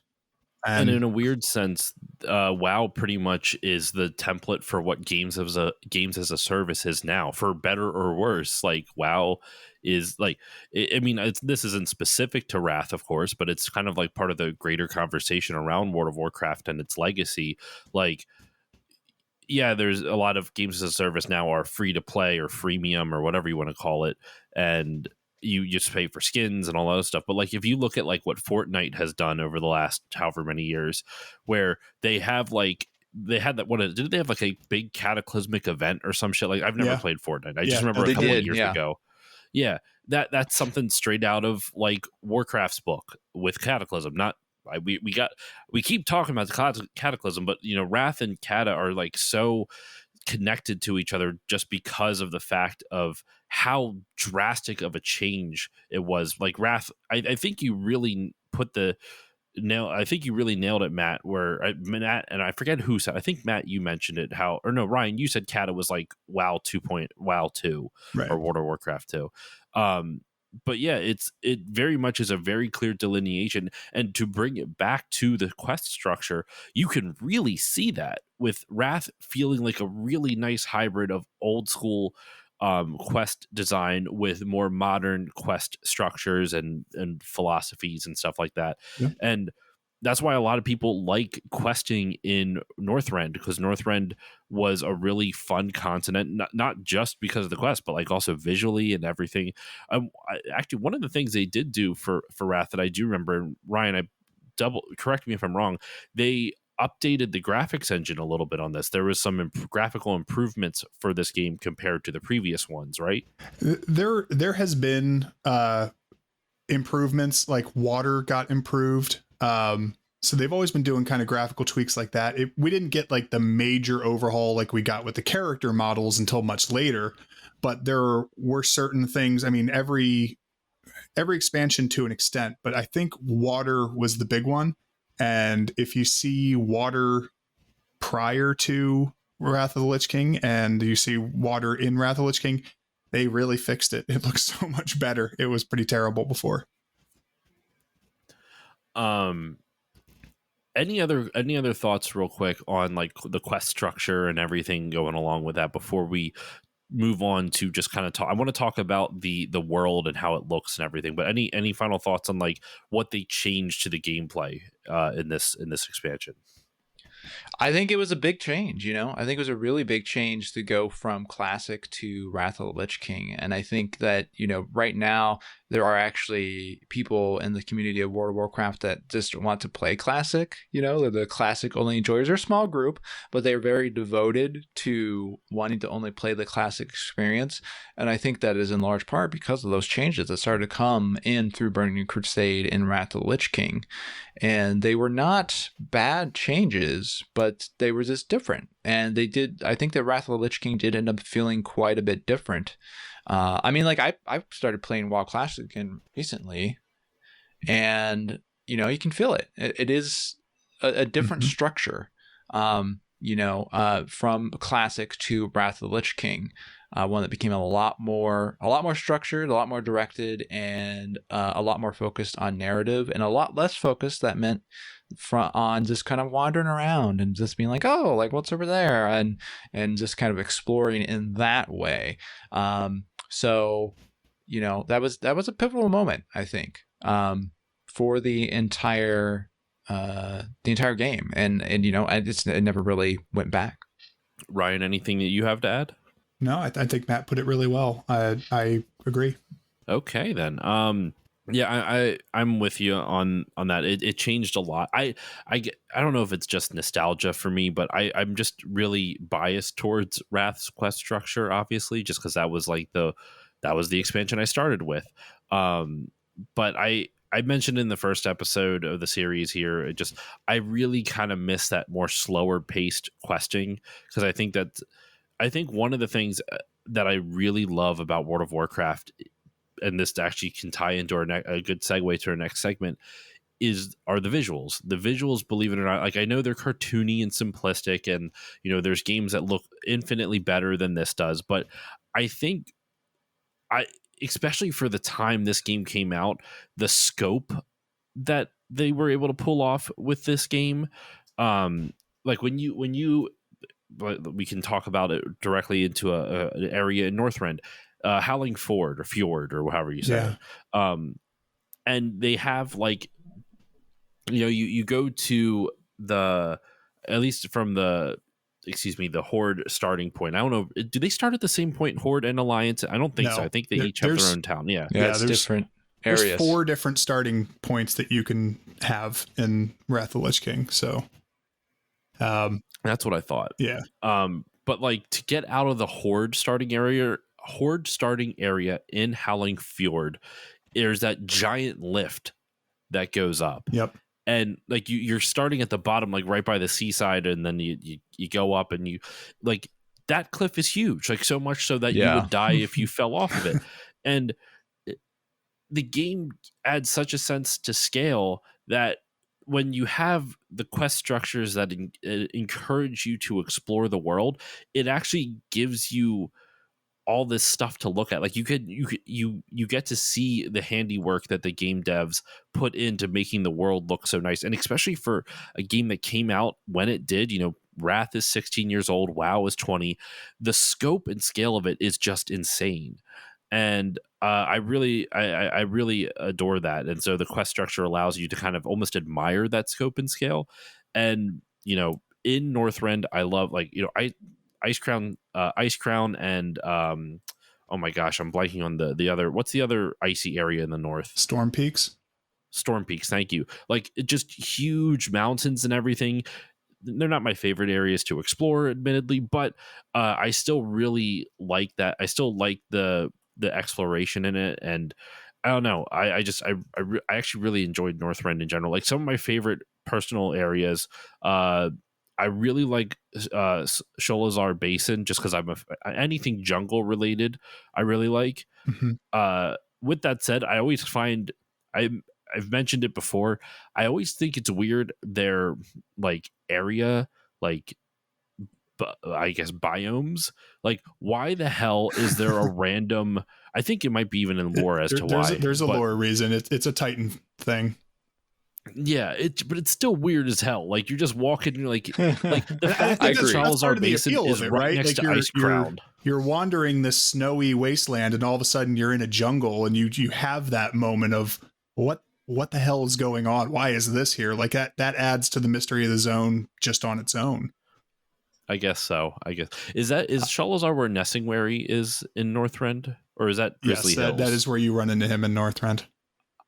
And in a weird sense, WoW pretty much is the template for what games as a service is now, for better or worse. Like WoW is like, I mean, this isn't specific to Wrath, of course, but it's kind of like part of the greater conversation around World of Warcraft and its legacy. Like, yeah, there's a lot of games as a service now are free to play or freemium or whatever you want to call it. And you just pay for skins and all that other stuff. But like, if you look at like what Fortnite has done over the last however many years, where they had that, did they have like a big cataclysmic event or some shit? Like, I've never played Fortnite. I just remember a couple of years ago. Yeah. That's something straight out of like Warcraft's book with Cataclysm. Not we keep talking about the Cataclysm, but Wrath and Cata are like so connected to each other just because of the fact of how drastic of a change it was. Like Wrath, I think you really nailed it, Matt. Matt and I forget who said. I think Matt, you mentioned it. Ryan, you said Cata was like WoW 2, right, or World of Warcraft 2. But yeah, it very much is a very clear delineation, and to bring it back to the quest structure, you can really see that with Wrath feeling like a really nice hybrid of old school quest design with more modern quest structures and philosophies and stuff like that. Yeah. And that's why a lot of people like questing in Northrend, because Northrend was a really fun continent, not just because of the quest, but like also visually and everything. Actually, one of the things they did do for Wrath that I do remember, and Ryan, correct me if I'm wrong, they updated the graphics engine a little bit on this. There was some graphical improvements for this game compared to the previous ones, right? There has been improvements, like water got improved. So they've always been doing kind of graphical tweaks like that. We didn't get like the major overhaul like we got with the character models until much later, but there were certain things. I mean, every expansion to an extent, but I think water was the big one. And if you see water prior to Wrath of the Lich King and you see water in Wrath of the Lich King, they really fixed it. It looks so much better. It was pretty terrible before. Any other thoughts real quick on like the quest structure and everything going along with that before we move on to just kind of talk? I want to talk about the world and how it looks and everything, but any final thoughts on like what they changed to the gameplay in this expansion? I think it was a big change, I think it was a really big change to go from Classic to Wrath of the Lich King. And I think that, right now there are actually people in the community of World of Warcraft that just want to play Classic, they're the Classic only enjoyers. They're a small group, but they're very devoted to wanting to only play the Classic experience. And I think that is in large part because of those changes that started to come in through Burning Crusade and Wrath of the Lich King. And they were not bad changes, but they were just different. And I think that Wrath of the Lich King did end up feeling quite a bit different. I mean, like I started playing WoW Classic again recently, and you can feel it. It is a different structure, from Classic to Wrath of the Lich King. One that became a lot more structured, a lot more directed, and a lot more focused on narrative, and a lot less focused that meant on just kind of wandering around and just being like, oh, like what's over there, and just kind of exploring in that way. So that was a pivotal moment, I think, for the entire game, and it never really went back. Ryan, anything that you have to add? No, I think Matt put it really well. I agree. Okay, then. Yeah, I'm with you on that. It changed a lot. I don't know if it's just nostalgia for me, but I'm just really biased towards Wrath's quest structure, obviously, just because that was the expansion I started with. But I mentioned in the first episode of the series here, I really kind of miss that more slower paced questing, because I think one of the things that I really love about World of Warcraft, and this actually can tie into a good segue to our next segment, are the visuals. The visuals, believe it or not, like I know they're cartoony and simplistic, and there's games that look infinitely better than this does, but I think especially for the time this game came out, the scope that they were able to pull off with this game, like when you but we can talk about it directly into an area in Northrend, Howling Ford or Fjord or however you say it. And they have like, you go to at least from the Horde starting point. I don't know. Do they start at the same point, Horde and Alliance? I don't think so. I think they each have their own town. Yeah, it's different areas. There's 4 different starting points that you can have in Wrath of the Lich King. So, that's what I thought. Yeah. But like to get out of the Horde starting area in Howling Fjord, there's that giant lift that goes up. Yep. And like you're starting at the bottom, like right by the seaside, and then you go up, and you like that cliff is huge, like so much so that you would die if you fell off of it. And the game adds such a sense to scale that when you have the quest structures that encourage you to explore the world, it actually gives you all this stuff to look at. Like you get to see the handiwork that the game devs put into making the world look so nice. And especially for a game that came out when it did, Wrath is 16 years old, WoW is 20. The scope and scale of it is just insane. And I really adore that. And so the quest structure allows you to kind of almost admire that scope and scale. And, in Northrend, I love Ice Crown, and oh my gosh, I'm blanking on the other. What's the other icy area in the north? Storm Peaks. Thank you. Like just huge mountains and everything. They're not my favorite areas to explore, admittedly, but I still really like that. I still like the exploration in it, and I don't know. I actually really enjoyed Northrend in general. Like some of my favorite personal areas. I really like Sholazar Basin just because anything jungle related. I really like. With that said, I always find I've mentioned it before. I always think it's weird their like area, like I guess biomes. Like, why the hell is there a random? I think it might be even in lore as to why. There's a lore reason. It's a Titan thing. Yeah, but it's still weird as hell. Like you're just walking, you're like the fact I that agree. Sholazar Basin is right next to Ice Crown. You're wandering this snowy wasteland, and all of a sudden you're in a jungle, and you have that moment of what the hell is going on? Why is this here? Like that adds to the mystery of the zone just on its own. I guess so. I guess is Sholazar where Nessingwary is in Northrend, or is that Grizzly Hills? That is where you run into him in Northrend.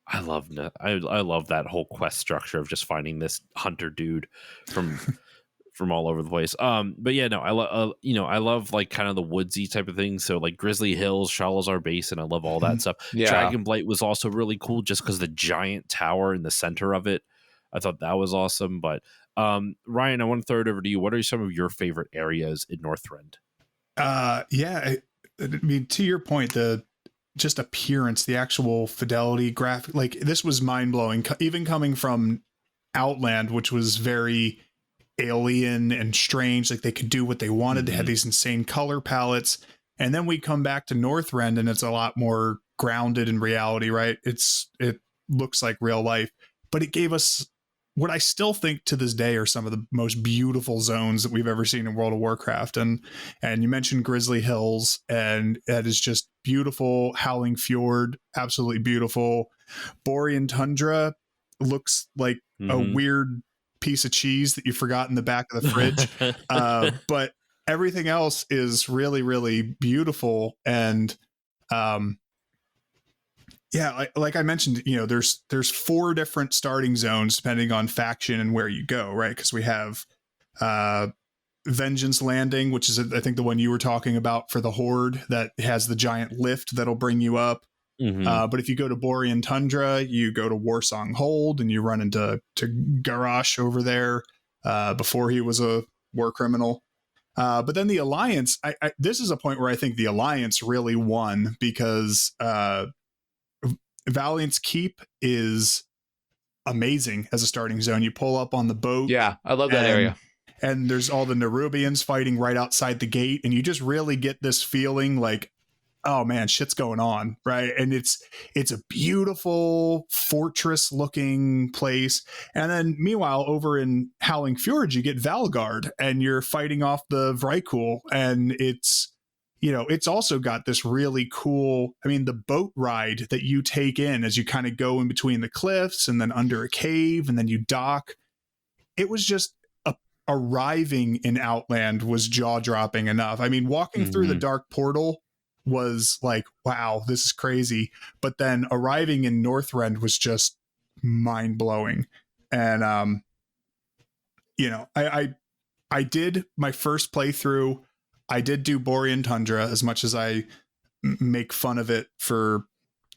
I love that whole quest structure of just finding this hunter dude from all over the place. But yeah, no, I love like kind of the woodsy type of thing. So like Grizzly Hills, Sholazar Basin, I love all that stuff. Yeah. Dragonblight was also really cool just because the giant tower in the center of it. I thought that was awesome. But Ryan, I want to throw it over to you. What are some of your favorite areas in Northrend? Yeah, I mean, to your point, the just appearance, the actual fidelity graphic, like this was mind blowing. Even coming from Outland, which was very alien and strange, like they could do what they wanted. They had these insane color palettes, and then we come back to Northrend, and it's a lot more grounded in reality. Right? It looks like real life, but it gave us what I still think to this day are some of the most beautiful zones that we've ever seen in World of Warcraft. And you mentioned Grizzly Hills, and that is just beautiful. Howling Fjord, absolutely beautiful. Borean Tundra looks like a weird piece of cheese that you forgot in the back of the fridge. But everything else is really, really beautiful. And yeah, like I mentioned, there's 4 different starting zones depending on faction and where you go, right? Because we have Vengeance Landing, which is I think the one you were talking about for the Horde, that has the giant lift that'll bring you up. But if you go to Borean Tundra, you go to Warsong Hold, and you run into Garrosh over there before he was a war criminal. But then the Alliance, this is a point where I think the Alliance really won, because Valiant's Keep is amazing as a starting zone. You pull up on the boat. Yeah, I love that area. And there's all the Nerubians fighting right outside the gate, and you just really get this feeling like, oh man, shit's going on, right? And it's a beautiful fortress looking place. And then meanwhile, over in Howling Fjord, you get Valgard, and you're fighting off the Vrykul, and it's also got this really cool, the boat ride that you take in as you kind of go in between the cliffs and then under a cave and then you dock. It was just arriving in Outland was jaw-dropping enough. Walking through the dark portal was like, wow, this is crazy. But then arriving in Northrend was just mind-blowing. And, I did my first playthrough. I did do Borean Tundra, as much as I make fun of it for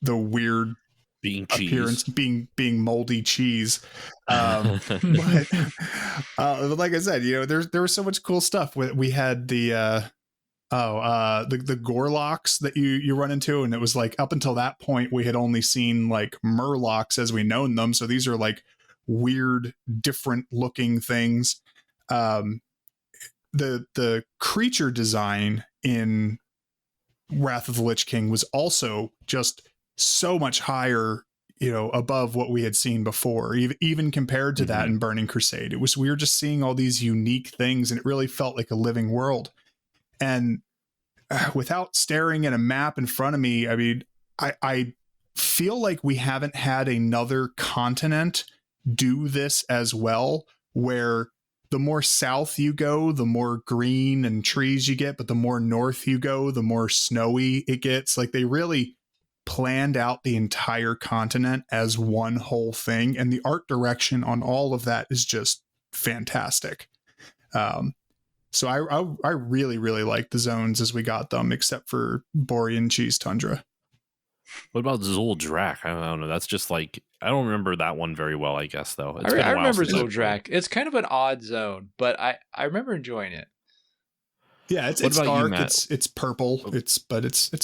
the weird being appearance, being moldy cheese. But like I said, there was so much cool stuff. We had the Gorloks that you run into, and it was like up until that point we had only seen like Murlocs as we known them. So these are like weird, different looking things. The creature design in Wrath of the Lich King was also just so much higher, above what we had seen before, even compared to that in Burning Crusade. We were just seeing all these unique things, and it really felt like a living world. And without staring at a map in front of me, I feel like we haven't had another continent do this as well, where the more south you go, the more green and trees you get, but the more north you go, the more snowy it gets. Like they really planned out the entire continent as one whole thing, and the art direction on all of that is just fantastic. So I really, really like the zones as we got them, except for Borean Cheese Tundra. What about Zuldrak? I don't know. That's just like, I don't remember that one very well, I guess, though. I It's been a while remember since I played. Zuldrak. It's kind of an odd zone, but I remember enjoying it. Yeah, it's What about you, dark. Matt? It's purple. It's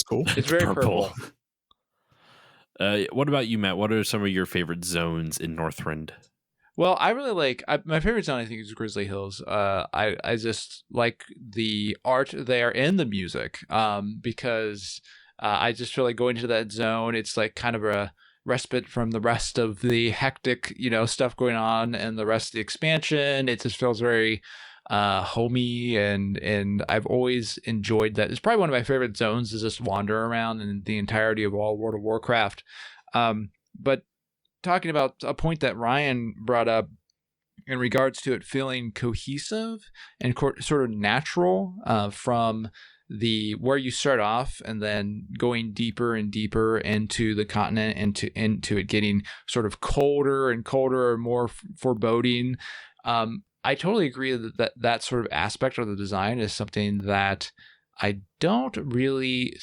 cool. It's very purple. What about you, Matt? What are some of your favorite zones in Northrend? Well, I really like my favorite zone. I think is Grizzly Hills. I just like the art there and the music. Because I just feel like going to that zone, it's like kind of a respite from the rest of the hectic, stuff going on and the rest of the expansion. It just feels very homey, and I've always enjoyed that. It's probably one of my favorite zones to just wander around in the entirety of all World of Warcraft. But talking about a point that Ryan brought up in regards to it feeling cohesive and sort of natural from the where you start off and then going deeper and deeper into the continent, into it getting sort of colder and colder or more foreboding. I totally agree that sort of aspect of the design is something that I don't really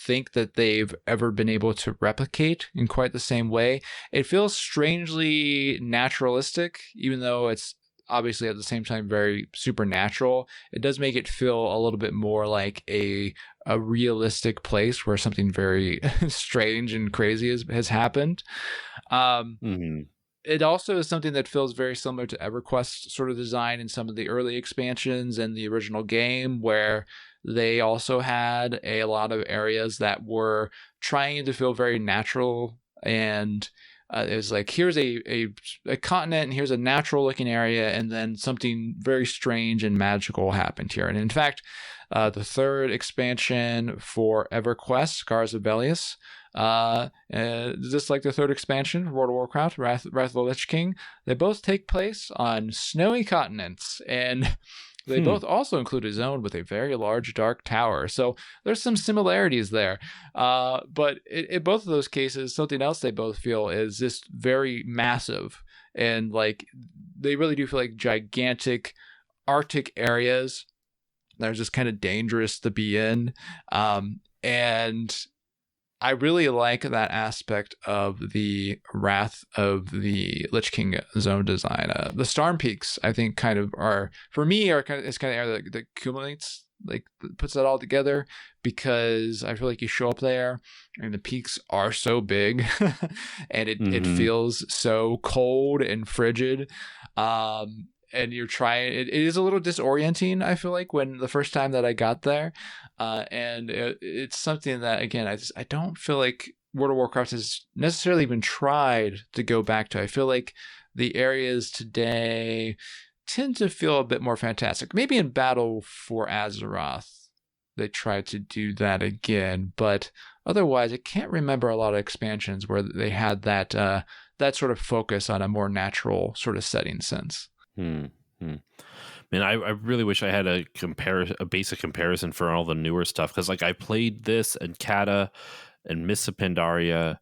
think that they've ever been able to replicate in quite the same way. It feels strangely naturalistic, even though it's obviously at the same time very supernatural. It does make it feel a little bit more like a realistic place where something very strange and crazy has happened. It also is something that feels very similar to EverQuest sort of design in some of the early expansions and the original game, where they also had a lot of areas that were trying to feel very natural. And it was like, here's a continent and here's a natural looking area, and then something very strange and magical happened here. And in fact, the third expansion for EverQuest, Scars of Belius, just like the third expansion for World of Warcraft, Wrath of the Lich King, they both take place on snowy continents, and they both also include a zone with a very large dark tower. So there's some similarities there. But in both of those cases, something else they both feel is just very massive. And like, they really do feel like gigantic Arctic areas that are just kind of dangerous to be in. And I really like that aspect of the Wrath of the Lich King zone design. The Storm Peaks, I think, kind of are, for me, it's kind of area that accumulates, like puts that all together, because I feel like you show up there and the peaks are so big and it feels so cold and frigid. And you're trying, it is a little disorienting, I feel like, when the first time that I got there. And it's something that, again, I don't feel like World of Warcraft has necessarily even tried to go back to. I feel like the areas today tend to feel a bit more fantastic. Maybe in Battle for Azeroth, they tried to do that again, but otherwise, I can't remember a lot of expansions where they had that sort of focus on a more natural sort of setting sense. Man, I really wish I had a basic comparison for all the newer stuff, because like I played this and Kata and Mists of Pandaria,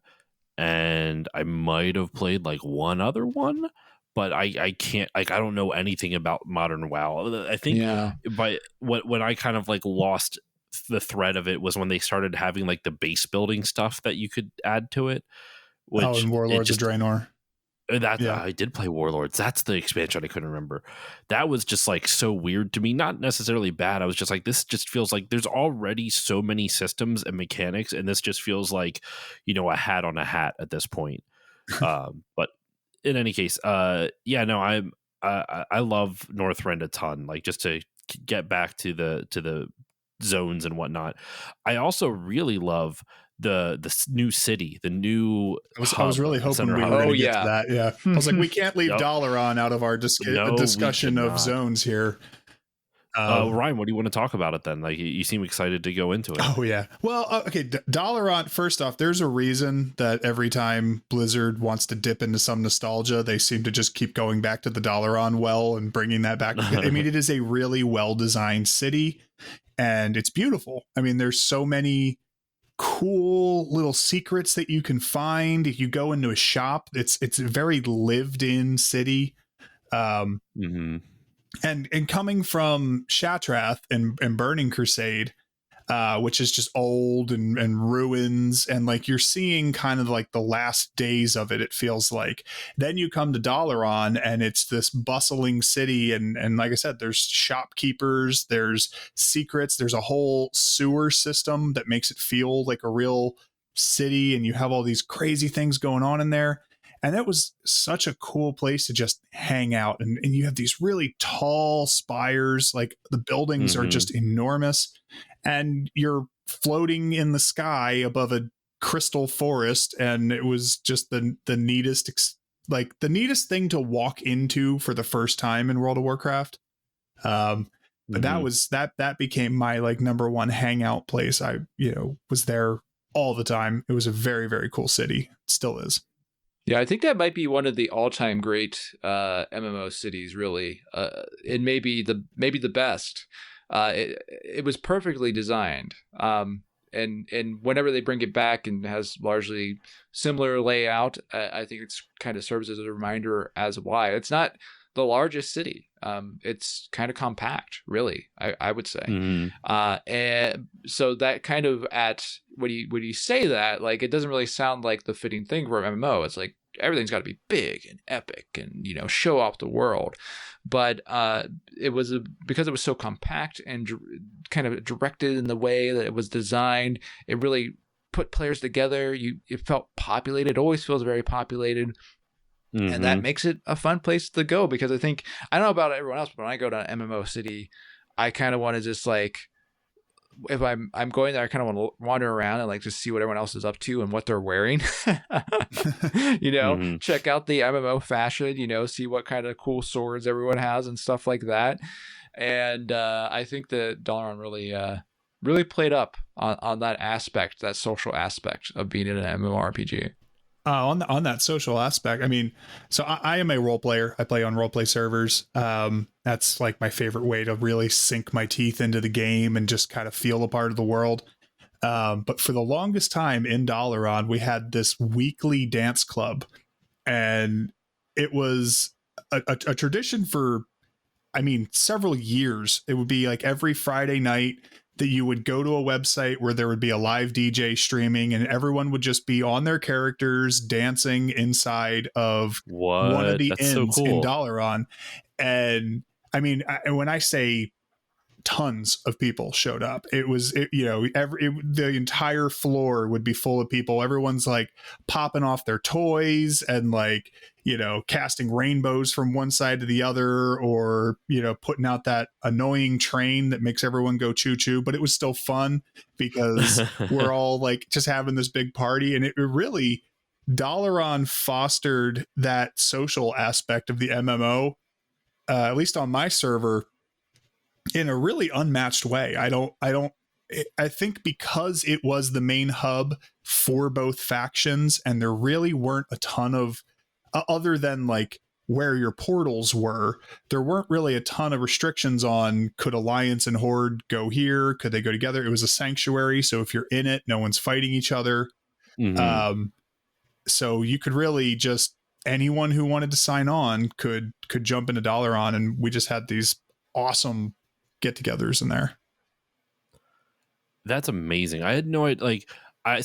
and I might have played like one other one, but I can't, like, I don't know anything about modern WoW. I think by when I kind of like lost the thread of it was when they started having like the base building stuff that you could add to it. Which and Warlords of Draenor. I did play Warlords. That's the expansion I couldn't remember. That was just like so weird to me. Not necessarily bad. I was just like, this just feels like there's already so many systems and mechanics, and this just feels like, a hat on a hat at this point. But in any case, I love Northrend a ton. Like, just to get back to the zones and whatnot. I also really love the new city, the new I was really hoping we were going to get to that. Yeah. I was like, we can't leave Dalaran out of our discussion of zones here. Ryan, what do you want to talk about it then? Like, you seem excited to go into it. Oh yeah. Well, okay. Dalaran, first off, there's a reason that every time Blizzard wants to dip into some nostalgia, they seem to just keep going back to the Dalaran well and bringing that back. I mean, it is a really well-designed city and it's beautiful. I mean, there's so many cool little secrets that you can find if you go into a shop. It's a very lived in city. And coming from Shatrath and Burning Crusade, which is just old and ruins. And like you're seeing kind of like the last days of it, it feels like. Then you come to Dalaran and it's this bustling city. And like I said, there's shopkeepers, there's secrets, there's a whole sewer system that makes it feel like a real city. And you have all these crazy things going on in there. And that was such a cool place to just hang out. And you have these really tall spires, like the buildings are just enormous. And you're floating in the sky above a crystal forest. And it was just the neatest, like the neatest thing to walk into for the first time in World of Warcraft. But that became my like number one hangout place. I, was there all the time. It was a very, very cool city. Still is. Yeah, I think that might be one of the all-time great MMO cities. Really, it may be the best. It was perfectly designed, and whenever they bring it back and has largely similar layout, I think it's kind of serves as a reminder as why it's not the largest city. It's kind of compact, really. I would say, and so that kind of when you say that, like, it doesn't really sound like the fitting thing for an MMO. It's like everything's got to be big and epic and show off the world. But it was because it was so compact and kind of directed in the way that it was designed. It really put players together. It felt populated. It always feels very populated. And that makes it a fun place to go, because I don't know about everyone else, but when I go to an MMO city, I kind of want to just like, if I'm going there, I kind of want to wander around and like just see what everyone else is up to and what they're wearing. Check out the MMO fashion, see what kind of cool swords everyone has and stuff like that. And I think that Dalaran really played up on that aspect, that social aspect of being in an MMORPG. On that social aspect, I mean, so I am a role player. I play on role play servers. That's like my favorite way to really sink my teeth into the game and just kind of feel a part of the world. But for the longest time in Dalaran, we had this weekly dance club, and it was a tradition for, several years. It would be like every Friday night that you would go to a website where there would be a live DJ streaming, and everyone would just be on their characters dancing inside of one of the inns in Dalaran. And when I say tons of people showed up, the entire floor would be full of people. Everyone's like popping off their toys and like, casting rainbows from one side to the other, or, putting out that annoying train that makes everyone go choo choo. But it was still fun because we're all like just having this big party. And it really, Dalaran fostered that social aspect of the MMO, at least on my server, in a really unmatched way. I think because it was the main hub for both factions, and there really weren't a ton of, other than like where your portals were, there weren't really a ton of restrictions on could Alliance and Horde go here? Could they go together? It was a sanctuary. So if you're in it, no one's fighting each other. So you could really just, anyone who wanted to sign on could jump into Dalaran, and we just had these awesome get-togethers in there. That's amazing. I had no idea. Like, I'm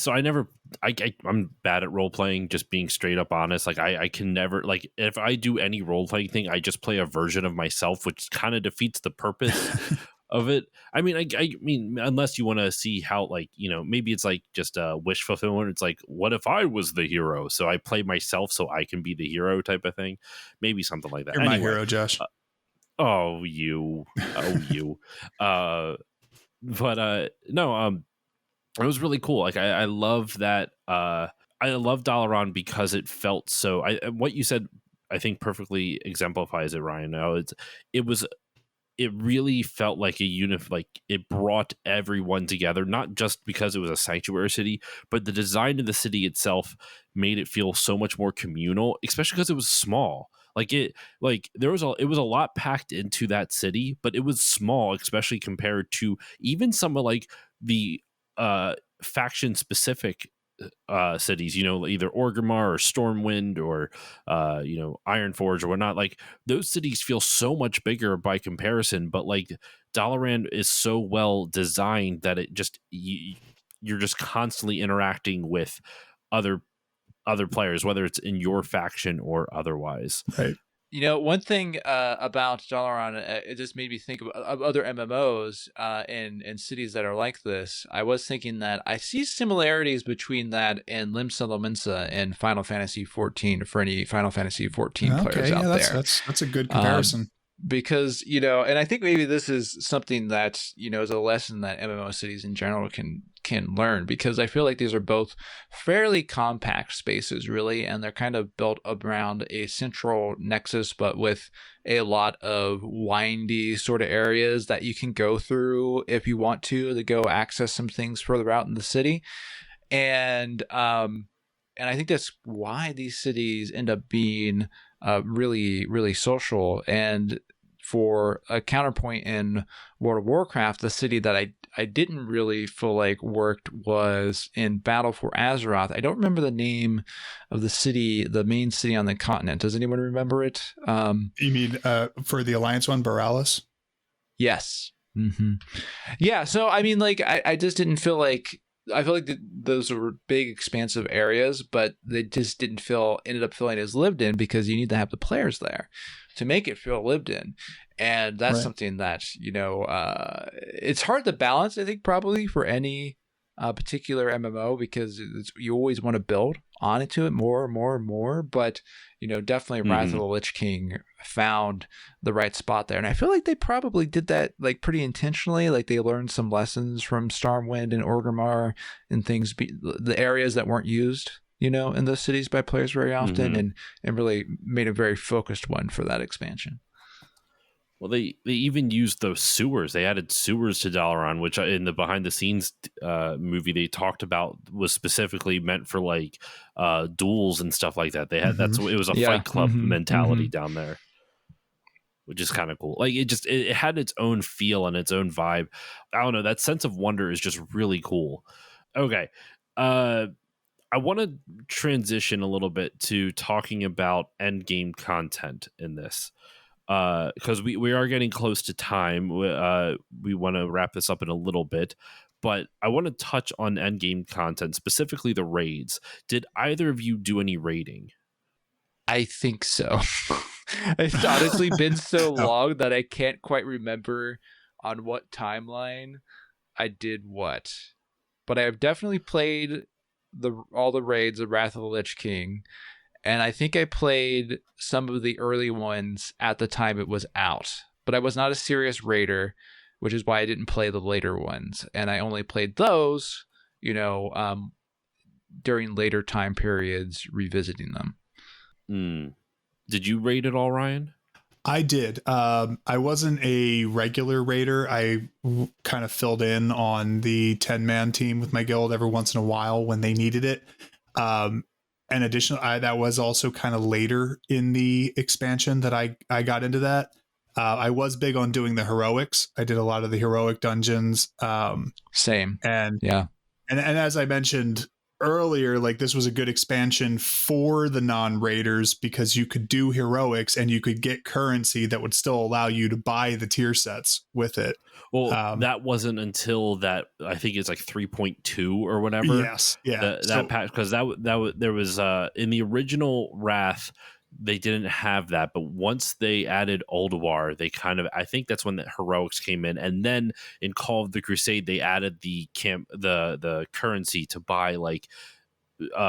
bad at role playing, just being straight up honest. Like, I can never, like, if I do any role playing thing, I just play a version of myself, which kind of defeats the purpose of it. I mean, unless you want to see how, like, maybe it's like just a wish fulfillment. It's like, what if I was the hero? So I play myself so I can be the hero type of thing. Maybe something like that. You're my hero, Josh. You. No, it was really cool. Like, I love that. I love Dalaran because it felt so. What you said, I think, perfectly exemplifies it, Ryan. It really felt like a unit. Like, it brought everyone together, not just because it was a sanctuary city, but the design of the city itself made it feel so much more communal, especially because it was small. It was a lot packed into that city, but it was small, especially compared to even some of like the faction specific cities, either Orgrimmar or Stormwind or Ironforge or whatnot. Like those cities feel so much bigger by comparison, but like Dalaran is so well designed that it just you're just constantly interacting with other players, whether it's in your faction or otherwise. Right. One thing about Dalaran, it just made me think of other MMOs in cities that are like this. I was thinking that I see similarities between that and Limsa Lominsa in Final Fantasy XIV for any Final Fantasy XIV players out there. That's a good comparison. Because, and I think maybe this is something that, is a lesson that MMO cities in general can learn, because I feel like these are both fairly compact spaces, really, and they're kind of built around a central nexus, but with a lot of windy sort of areas that you can go through if you want to go access some things further out in the city. And I think that's why these cities end up being really, really social. And for a counterpoint in World of Warcraft, the city that I didn't really feel like worked was in Battle for Azeroth. I don't remember the name of the city, the main city on the continent. Does anyone remember it? You mean for the Alliance one, Borealis? Yes. Mm-hmm. Yeah. So, I mean, like, I just didn't feel like, I feel like those were big, expansive areas, but they just ended up feeling as lived in, because you need to have the players there to make it feel lived in. And that's something that, it's hard to balance, I think, probably for any particular MMO, because you always want to build onto it more and more and more. But, definitely Wrath of the Lich King found the right spot there. And I feel like they probably did that like pretty intentionally. Like they learned some lessons from Stormwind and Orgrimmar and things, the areas that weren't used, in those cities by players very often, and really made a very focused one for that expansion. Well, they even used those sewers. They added sewers to Dalaran, which in the behind the scenes movie they talked about was specifically meant for like duels and stuff like that. They had it was a Fight Club mentality down there, which is kind of cool. Like it had its own feel and its own vibe. I don't know. That sense of wonder is just really cool. Okay. I want to transition a little bit to talking about end game content in this. Because we are getting close to time. We want to wrap this up in a little bit, but I want to touch on endgame content, specifically the raids. Did either of you do any raiding? I think so. It's honestly been so long that I can't quite remember on what timeline I did what. But I have definitely played all the raids of Wrath of the Lich King. And I think I played some of the early ones at the time it was out. But I was not a serious raider, which is why I didn't play the later ones. And I only played those, during later time periods, revisiting them. Did you raid at all, Ryan? I did. I wasn't a regular raider. I kind of filled in on the 10-man team with my guild every once in a while when they needed it. And additionally, that was also kind of later in the expansion that I got into that. I was big on doing the heroics. I did a lot of the heroic dungeons. Same. And yeah. And as I mentioned earlier, like this was a good expansion for the non-raiders because you could do heroics and you could get currency that would still allow you to buy the tier sets with it. Well, that wasn't until that I think it's like 3.2 or whatever. Yes, yeah. That patch, because that there was in the original Wrath they didn't have that, but once they added Ulduar, they kind of, I think that's when the heroics came in, and then in Call of the Crusade they added the currency to buy like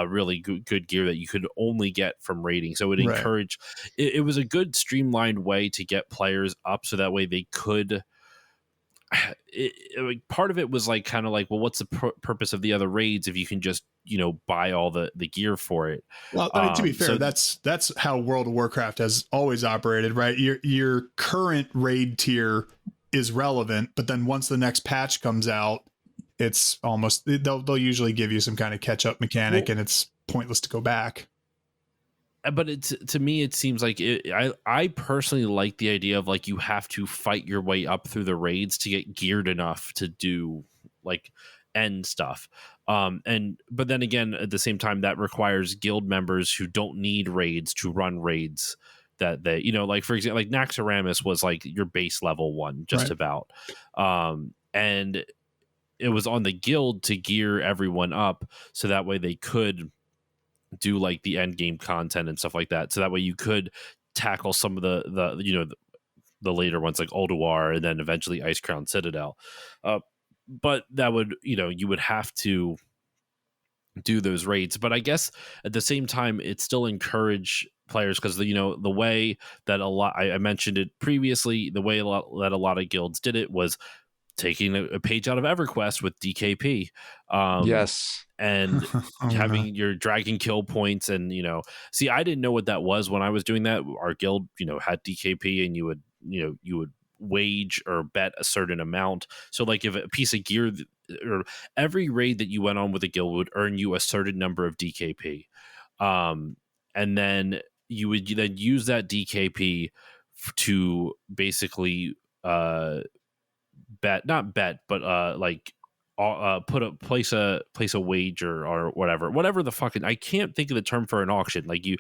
really good gear that you could only get from raiding. So it encouraged. It was a good streamlined way to get players up, so that way they could. Part of it was like kind of like, well, what's the purpose of the other raids if you can just buy all the gear for it? Well, I mean, to be fair, that's how World of Warcraft has always operated, right? Your current raid tier is relevant, but then once the next patch comes out, it's almost they'll usually give you some kind of catch up mechanic, and it's pointless to go back. But to me, it seems like I personally like the idea of like you have to fight your way up through the raids to get geared enough to do like end stuff. But then again, at the same time, that requires guild members who don't need raids to run raids that they, like for example, like Naxxramas was like your base level one, just Right. about. And it was on the guild to gear everyone up so that way they could do like the end game content and stuff like that. So that way you could tackle some of the later ones like Ulduar and then eventually Ice Crown Citadel. But that would, you would have to do those raids. But I guess at the same time, it still encourage players because the way that a lot, I mentioned it previously, the way that a lot of guilds did it was taking a page out of EverQuest with DKP. Yes. And having your dragon kill points and, see, I didn't know what that was when I was doing that. Our guild, had DKP and you would wage or bet a certain amount. So like if a piece of gear or every raid that you went on with a guild would earn you a certain number of DKP. And then you would then use that DKP to basically place a wager or whatever the fucking, I can't think of the term for an auction. Like you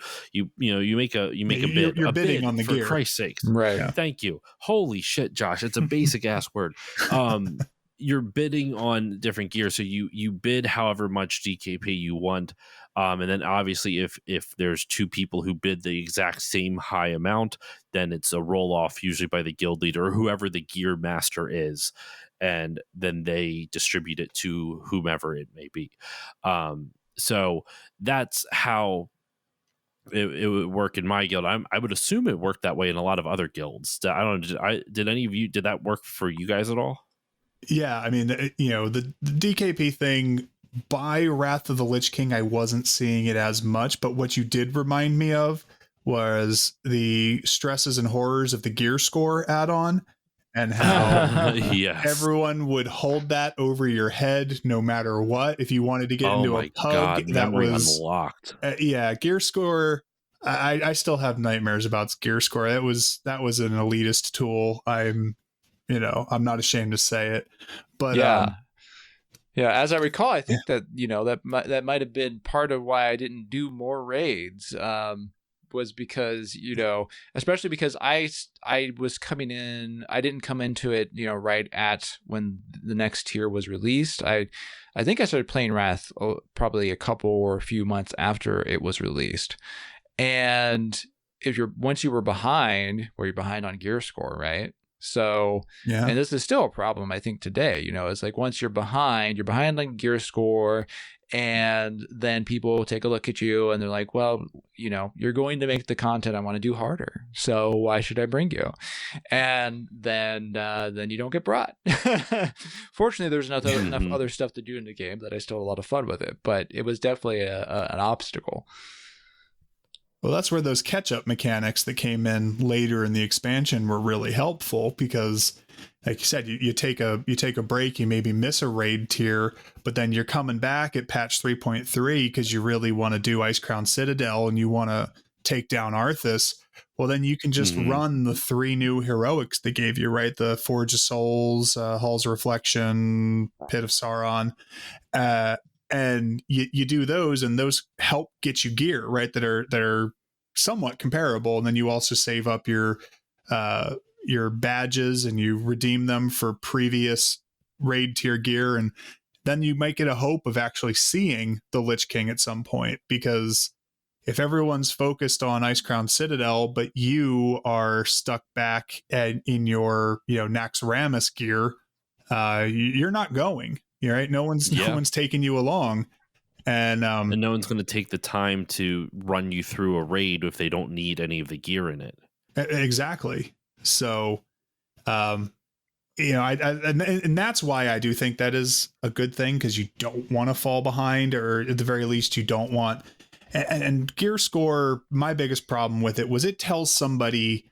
make a bid. You're bidding bid, on the for gear. Christ's sakes. Right. Yeah. Thank you. Holy shit, Josh. It's a basic ass word. You're bidding on different gear. So you bid however much DKP you want. And then obviously if there's two people who bid the exact same high amount, then it's a roll off usually by the guild leader or whoever the gear master is. And then they distribute it to whomever it may be. So that's how it would work in my guild. I would assume it worked that way in a lot of other guilds. I don't know. Did any of you, did that work for you guys at all? Yeah, I mean, the DKP thing by Wrath of the Lich King, I wasn't seeing it as much, but what you did remind me of was the stresses and horrors of the gear score add-on and how yes. everyone would hold that over your head no matter what. If you wanted to get into a pug, that was unlocked. Gear score. I still have nightmares about gear score. That was an elitist tool. I'm not ashamed to say it, but yeah. As I recall, I think that that might have been part of why I didn't do more raids. Was because especially because I was coming in, I didn't come into it right at when the next tier was released. I think I started playing Wrath probably a couple or a few months after it was released, and once you were behind, you're behind on gear score, right? So, yeah. And this is still a problem, I think, today. It's like once you're behind on gear score, and then people take a look at you and they're like, well, you're going to make the content I want to do harder. So why should I bring you? And then you don't get brought. Fortunately, there's enough other stuff to do in the game that I still had a lot of fun with it, but it was definitely an obstacle. Well, that's where those catch-up mechanics that came in later in the expansion were really helpful because, like you said, you take a break, you maybe miss a raid tier, but then you're coming back at patch 3.3 because you really want to do Ice Crown Citadel and you want to take down Arthas. Well, then you can just run the 3 new heroics they gave you, right? The Forge of Souls, Halls of Reflection, Pit of Sauron. And you do those, and those help get you gear, right? That are somewhat comparable. And then you also save up your badges and you redeem them for previous raid tier gear. And then you might get a hope of actually seeing the Lich King at some point, because if everyone's focused on Ice Crown Citadel, but you are stuck back in your Naxxramas gear, you're not going. Right? No one's taking you along, and no one's going to take the time to run you through a raid if they don't need any of the gear in it. Exactly. So, and that's why I do think that is a good thing, because you don't want to fall behind, or at the very least, you don't want. And gear score, my biggest problem with it was it tells somebody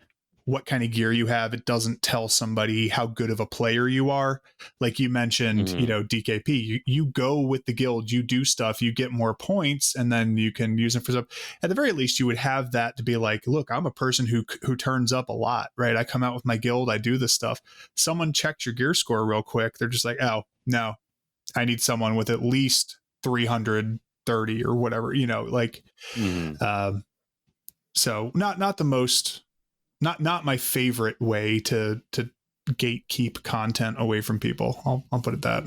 what kind of gear you have. It doesn't tell somebody how good of a player you are. Like you mentioned, DKP, you go with the guild, you do stuff, you get more points, and then you can use them for stuff. At the very least, you would have that to be like, look, I'm a person who turns up a lot, right? I come out with my guild, I do this stuff. Someone checked your gear score real quick. They're just like, oh, no, I need someone with at least 330 or whatever, like, so not the most, not my favorite way to gatekeep content away from people. I'll put it that.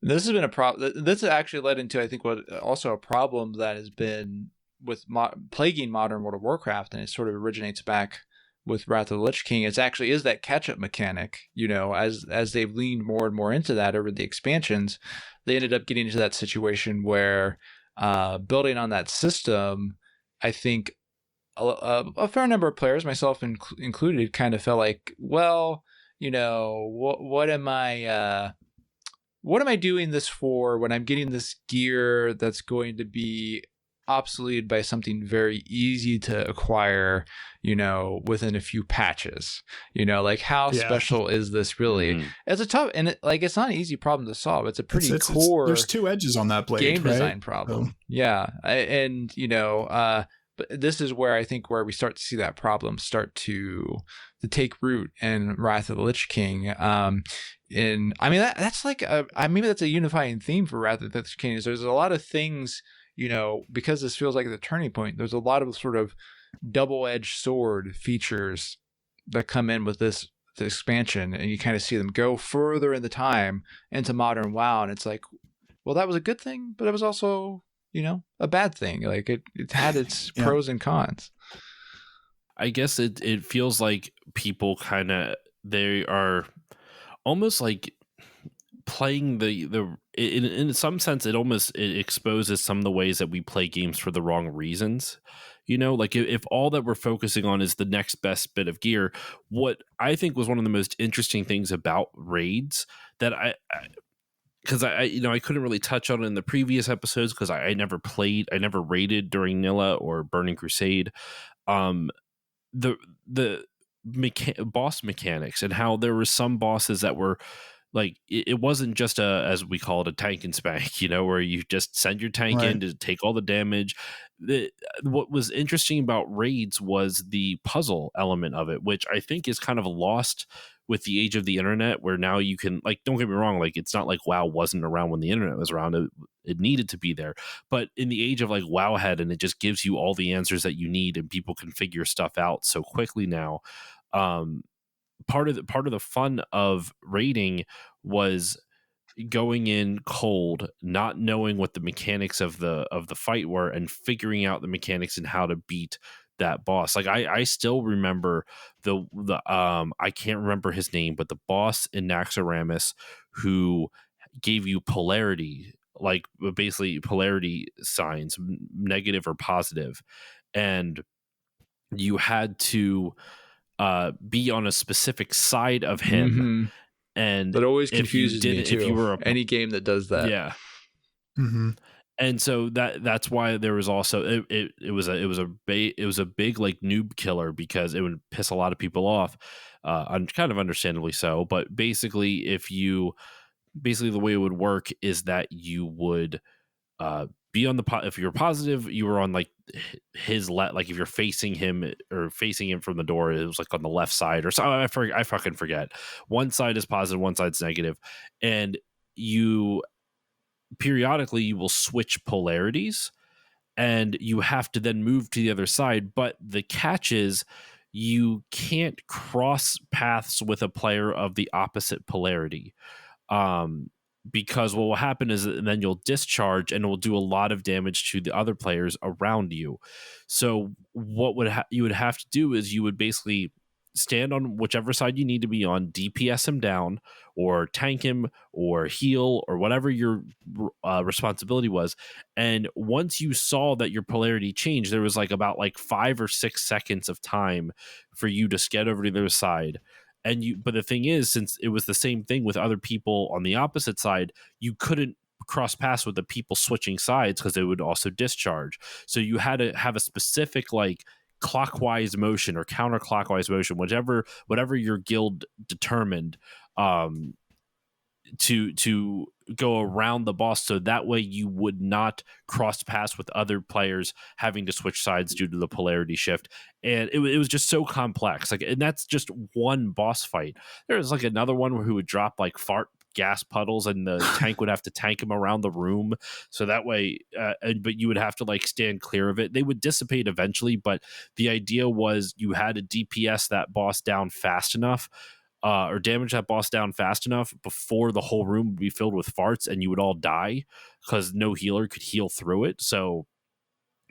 This has been a problem. This actually led into, I think, what also a problem that has been with plaguing modern World of Warcraft, and it sort of originates back with Wrath of the Lich King. It's actually is that catch-up mechanic. As they've leaned more and more into that over the expansions, they ended up getting into that situation where building on that system, I think a fair number of players, myself included, kind of felt like, well, what am I doing this for when I'm getting this gear that's going to be obsoleted by something very easy to acquire, within a few patches, like how special is this really? It's a tough, and it's not an easy problem to solve. It's a pretty core. There's two edges on that blade, game right? design problem. But this is where I think where we start to see that problem start to take root in Wrath of the Lich King. And I mean that's like maybe that's a unifying theme for Wrath of the Lich King. Is there's a lot of things, because this feels like the turning point. There's a lot of sort of double-edged sword features that come in with this expansion, and you kind of see them go further in the time into modern WoW, and it's like, well, that was a good thing, but it was also, a bad thing. Like it had its pros and cons. I guess it feels like people they are almost like playing the in some sense it exposes some of the ways that we play games for the wrong reasons. Like if all that we're focusing on is the next best bit of gear, what I think was one of the most interesting things about raids that because I couldn't really touch on it in the previous episodes because I never raided during Nilla or Burning Crusade. The boss mechanics and how there were some bosses that were like it wasn't just as we call it, a tank and spank, where you just send your tank in to take all the damage. What was interesting about raids was the puzzle element of it, which I think is kind of lost with the age of the internet, where now you can, like, don't get me wrong, like it's not like WoW wasn't around when the internet was around. It needed to be there, but in the age of like Wowhead, and it just gives you all the answers that you need, and people can figure stuff out so quickly now. Part of the fun of raiding was going in cold, not knowing what the mechanics of the fight were, and figuring out the mechanics and how to beat that boss. Like I still remember the I can't remember his name, but the boss in Naxxramas who gave you polarity, like basically polarity signs, negative or positive, and you had to be on a specific side of him. Mm-hmm. And that always confuses me too. If you were any game that does that, yeah. Mm-hmm. And so that's why there was also it was a big like noob killer, because it would piss a lot of people off, kind of understandably so. But basically, the way it would work is that you would be on if you're positive, you were on like his like if you're facing him from the door, it was like on the left side or so. I fucking forget. One side is positive, one side's negative, and you periodically you will switch polarities, and you have to then move to the other side. But the catch is you can't cross paths with a player of the opposite polarity. Because what will happen is that then you'll discharge, and it will do a lot of damage to the other players around you. So what you would have to do is you would basically stand on whichever side you need to be on, DPS him down, or tank him, or heal, or whatever your responsibility was. And once you saw that your polarity changed, there was like about like 5 or 6 seconds of time for you to get over to the other side. But the thing is, since it was the same thing with other people on the opposite side, you couldn't cross paths with the people switching sides because they would also discharge. So you had to have a specific like clockwise motion or counterclockwise motion, whatever your guild determined, to go around the boss, so that way you would not cross paths with other players having to switch sides due to the polarity shift. And it was just so complex. Like, and that's just one boss fight. There's like another one who would drop like fart gas puddles, and the tank would have to tank them around the room. So that way, but you would have to like stand clear of it. They would dissipate eventually, but the idea was you had to DPS that boss down fast enough. Or damage that boss down fast enough before the whole room would be filled with farts and you would all die because no healer could heal through it. So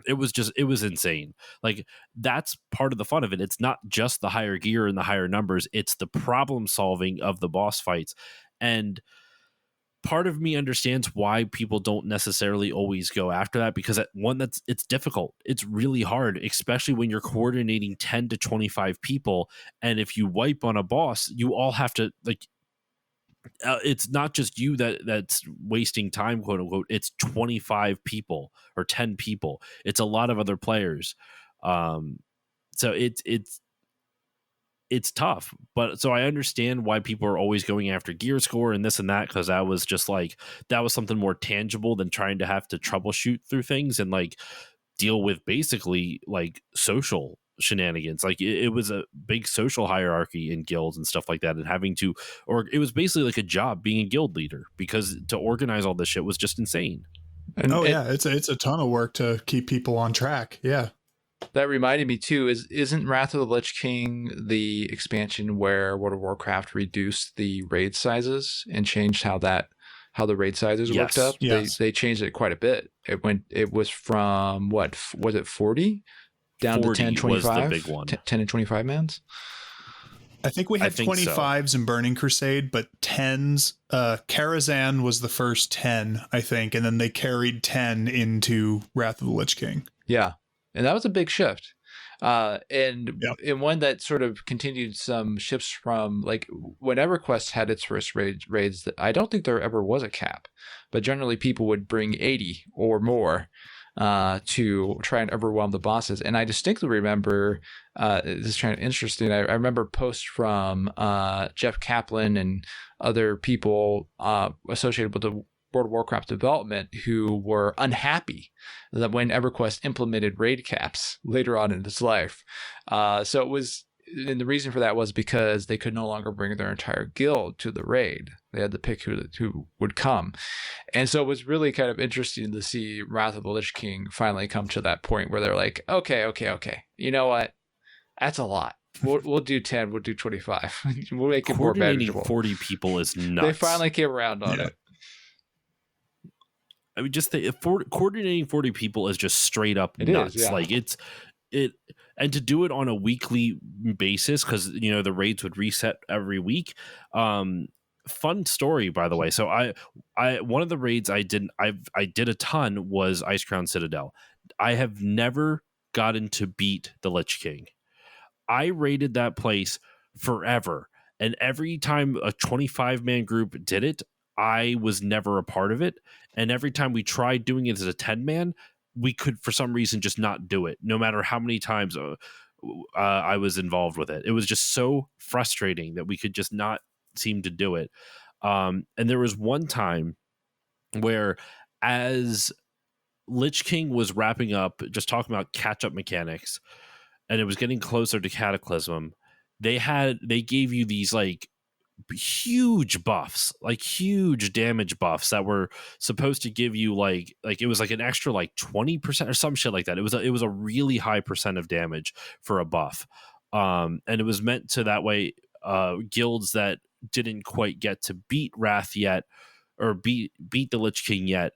it was insane. Like, that's part of the fun of it. It's not just the higher gear and the higher numbers, it's the problem solving of the boss fights. And part of me understands why people don't necessarily always go after that, because it's difficult. It's really hard, especially when you're coordinating 10 to 25 people. And if you wipe on a boss, you all have to like, it's not just you that's wasting time, quote unquote. It's 25 people or 10 people. It's a lot of other players. So it's tough, but so I understand why people are always going after gear score and this and that, because that was just like, that was something more tangible than trying to have to troubleshoot through things and like deal with basically like social shenanigans. Like it was a big social hierarchy in guilds and stuff like that, and having to, or it was basically like a job being a guild leader, because to organize all this shit was just insane. And it's a ton of work to keep people on track. Yeah. that reminded me too, isn't Wrath of the Lich King the expansion where World of Warcraft reduced the raid sizes and changed how the raid sizes worked up? Yes. They changed it quite a bit. It was from what was it, 40 down to 10, 25? Was the big one. 10 and 25 mans? I think we had 25s in Burning Crusade, but 10s. Karazhan was the first 10, I think, and then they carried 10 into Wrath of the Lich King. Yeah, and that was a big shift. And one that sort of continued some shifts from, like, when EverQuest had its first raids, I don't think there ever was a cap, but generally people would bring 80 or more to try and overwhelm the bosses. And I distinctly remember, this is kind of interesting, I remember posts from Jeff Kaplan and other people associated with the World of Warcraft development who were unhappy that when EverQuest implemented raid caps later on in its life. So it was, and the reason for that was because they could no longer bring their entire guild to the raid. They had to pick who would come. And so it was really kind of interesting to see Wrath of the Lich King finally come to that point where they're like, okay. You know what? That's a lot. We'll do 10. We'll do 25. We'll make it more manageable. 40 people is nuts. They finally came around on it. I mean, just coordinating 40 people is just straight up nuts. Like and to do it on a weekly basis, because the raids would reset every week. Fun story, by the way. So I one of the raids I did a ton was Ice Crown Citadel. I have never gotten to beat the Lich King. I raided that place forever, and every time a 25-man group did it, I was never a part of it. And every time we tried doing it as a 10-man, we could, for some reason, just not do it, no matter how many times I was involved with it. It was just so frustrating that we could just not seem to do it. And there was one time where, as Lich King was wrapping up, just talking about catch-up mechanics, and it was getting closer to Cataclysm, they gave you these, like, huge buffs, like huge damage buffs that were supposed to give you like it was like an extra like 20% or some shit like that. It was a really high percent of damage for a buff, and it was meant to, that way guilds that didn't quite get to beat Wrath yet, or beat the Lich King yet,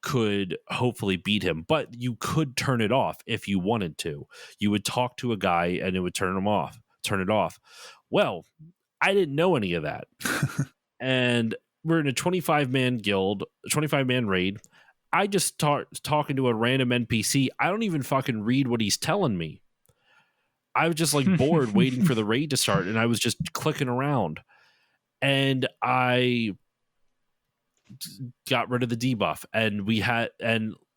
could hopefully beat him. But you could turn it off if you wanted to. You would talk to a guy and it would turn it off. Well, I didn't know any of that. And we're in a 25-man guild, 25-man raid. I just start talking to a random NPC. I don't even fucking read what he's telling me. I was just like bored waiting for the raid to start, and I was just clicking around. And I got rid of the debuff, and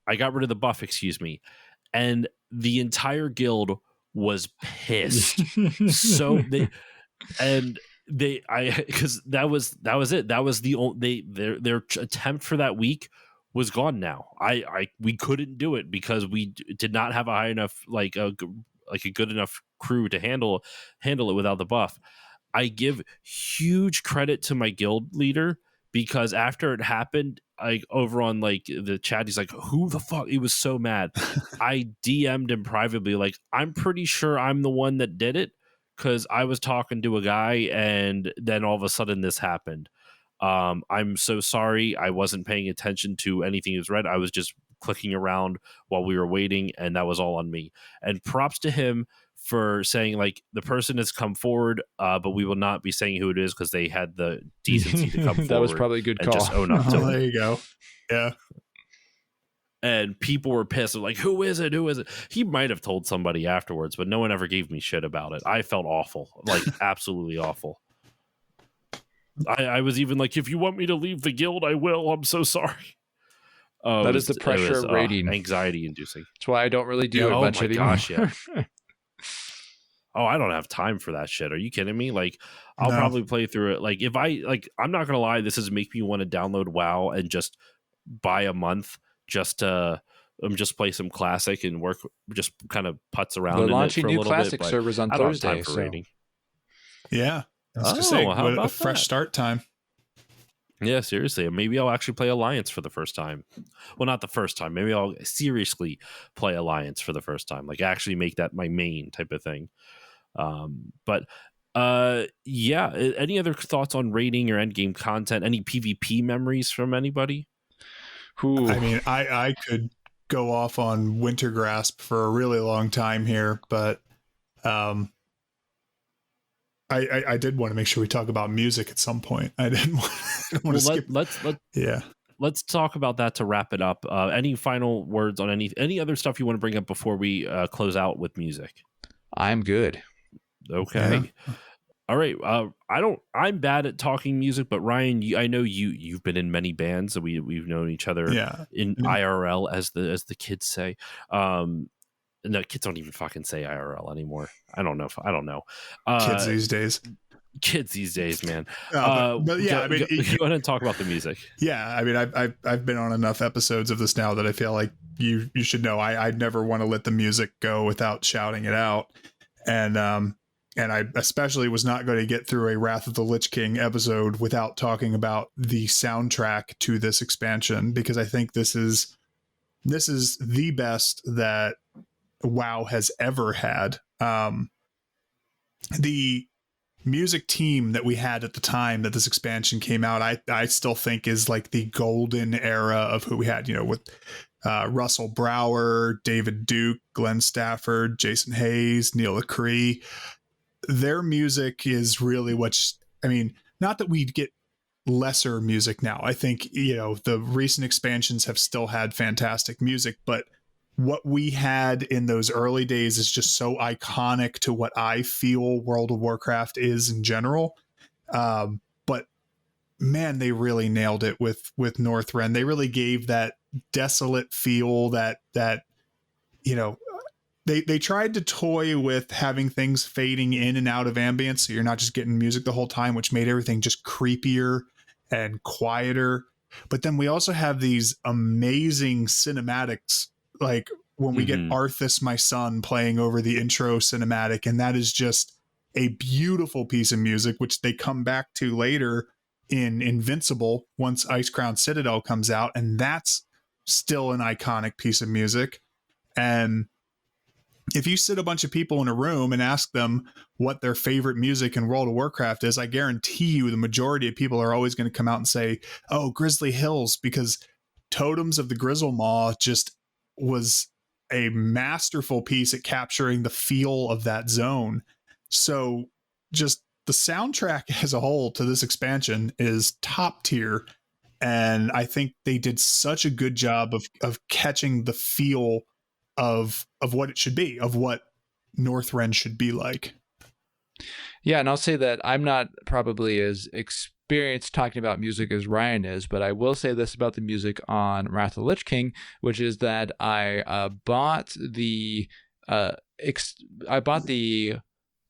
I got rid of the buff, excuse me. And the entire guild was pissed. So because that was it. That was the only, their attempt for that week was gone now. We couldn't do it because we did not have a high enough, like a good enough crew to handle it without the buff. I give huge credit to my guild leader, because after it happened, like over on like the chat, he's like, who the fuck? He was so mad. I DM'd him privately, like, I'm pretty sure I'm the one that did it, because I was talking to a guy and then all of a sudden this happened. I'm so sorry. I wasn't paying attention to anything he was read. I was just clicking around while we were waiting, and that was all on me. And props to him for saying, like, the person has come forward, but we will not be saying who it is because they had the decency to come forward. That was probably a good and call. just own up to it. There you go. Yeah. And people were pissed. Like, who is it? Who is it? He might have told somebody afterwards, but no one ever gave me shit about it. I felt awful, like absolutely awful. I was even like, if you want me to leave the guild, I will. I'm so sorry. That is the pressure rating. Anxiety inducing. That's why I don't really do it much anymore. Gosh, yeah. Oh, I don't have time for that shit. Are you kidding me? Like, I'll probably play through it. Like, if I'm not gonna lie, this is make me want to download WoW and just buy a month just to just play some classic and work, just kind of putz around. They're in launching it for new a little classic bit, servers on I don't have time Thursday. for raiding. Yeah. I was Oh, gonna say, how what a about fresh that? start time. Yeah, seriously. Maybe I'll actually play Alliance for the first time. Well, not the first time. Maybe I'll seriously play Alliance for the first time. Like, actually make that my main type of thing. But yeah. Any other thoughts on raiding or endgame content? Any PvP memories from anybody? Ooh. I mean, I could go off on Wintergrasp for a really long time here, but I did want to make sure we talk about music at some point. I didn't want to skip. Let's talk about that to wrap it up. Any final words on any other stuff you want to bring up before we close out with music? I'm good. Okay. Yeah. All right. I'm bad at talking music, but Ryan, I know you've been in many bands, so we've known each other in IRL, as the kids say. No, kids don't even fucking say IRL anymore. I don't know. Kids these days, man. But yeah, I mean, go ahead and talk about the music. Yeah, I mean, I've been on enough episodes of this now that I feel like you should know I'd never want to let the music go without shouting it out, and I especially was not going to get through a Wrath of the Lich King episode without talking about the soundtrack to this expansion, because I think this is the best that WoW has ever had. The music team that we had at the time that this expansion came out, I still think is like the golden era of who we had, with Russell Brower, David Duke, Glenn Stafford, Jason Hayes, Neil LaCree. Their music is really not that we get lesser music now. I think, the recent expansions have still had fantastic music, but what we had in those early days is just so iconic to what I feel World of Warcraft is in general. But man, they really nailed it with Northrend. They really gave that desolate feel that they tried to toy with having things fading in and out of ambience, so you're not just getting music the whole time, which made everything just creepier and quieter. But then we also have these amazing cinematics, like when we get Arthas, my son, playing over the intro cinematic, and that is just a beautiful piece of music, which they come back to later in Invincible once Icecrown Citadel comes out, and that's still an iconic piece of music. And if you sit a bunch of people in a room and ask them what their favorite music in World of Warcraft is, I guarantee you the majority of people are always going to come out and say, oh, Grizzly Hills, because Totems of the Grizzlemaw just was a masterful piece at capturing the feel of that zone. So just the soundtrack as a whole to this expansion is top tier. And I think they did such a good job of catching the feel of what it should be, of what Northrend should be like. Yeah, and I'll say that I'm not probably as experienced talking about music as Ryan is, but I will say this about the music on Wrath of the Lich King, which is that I bought the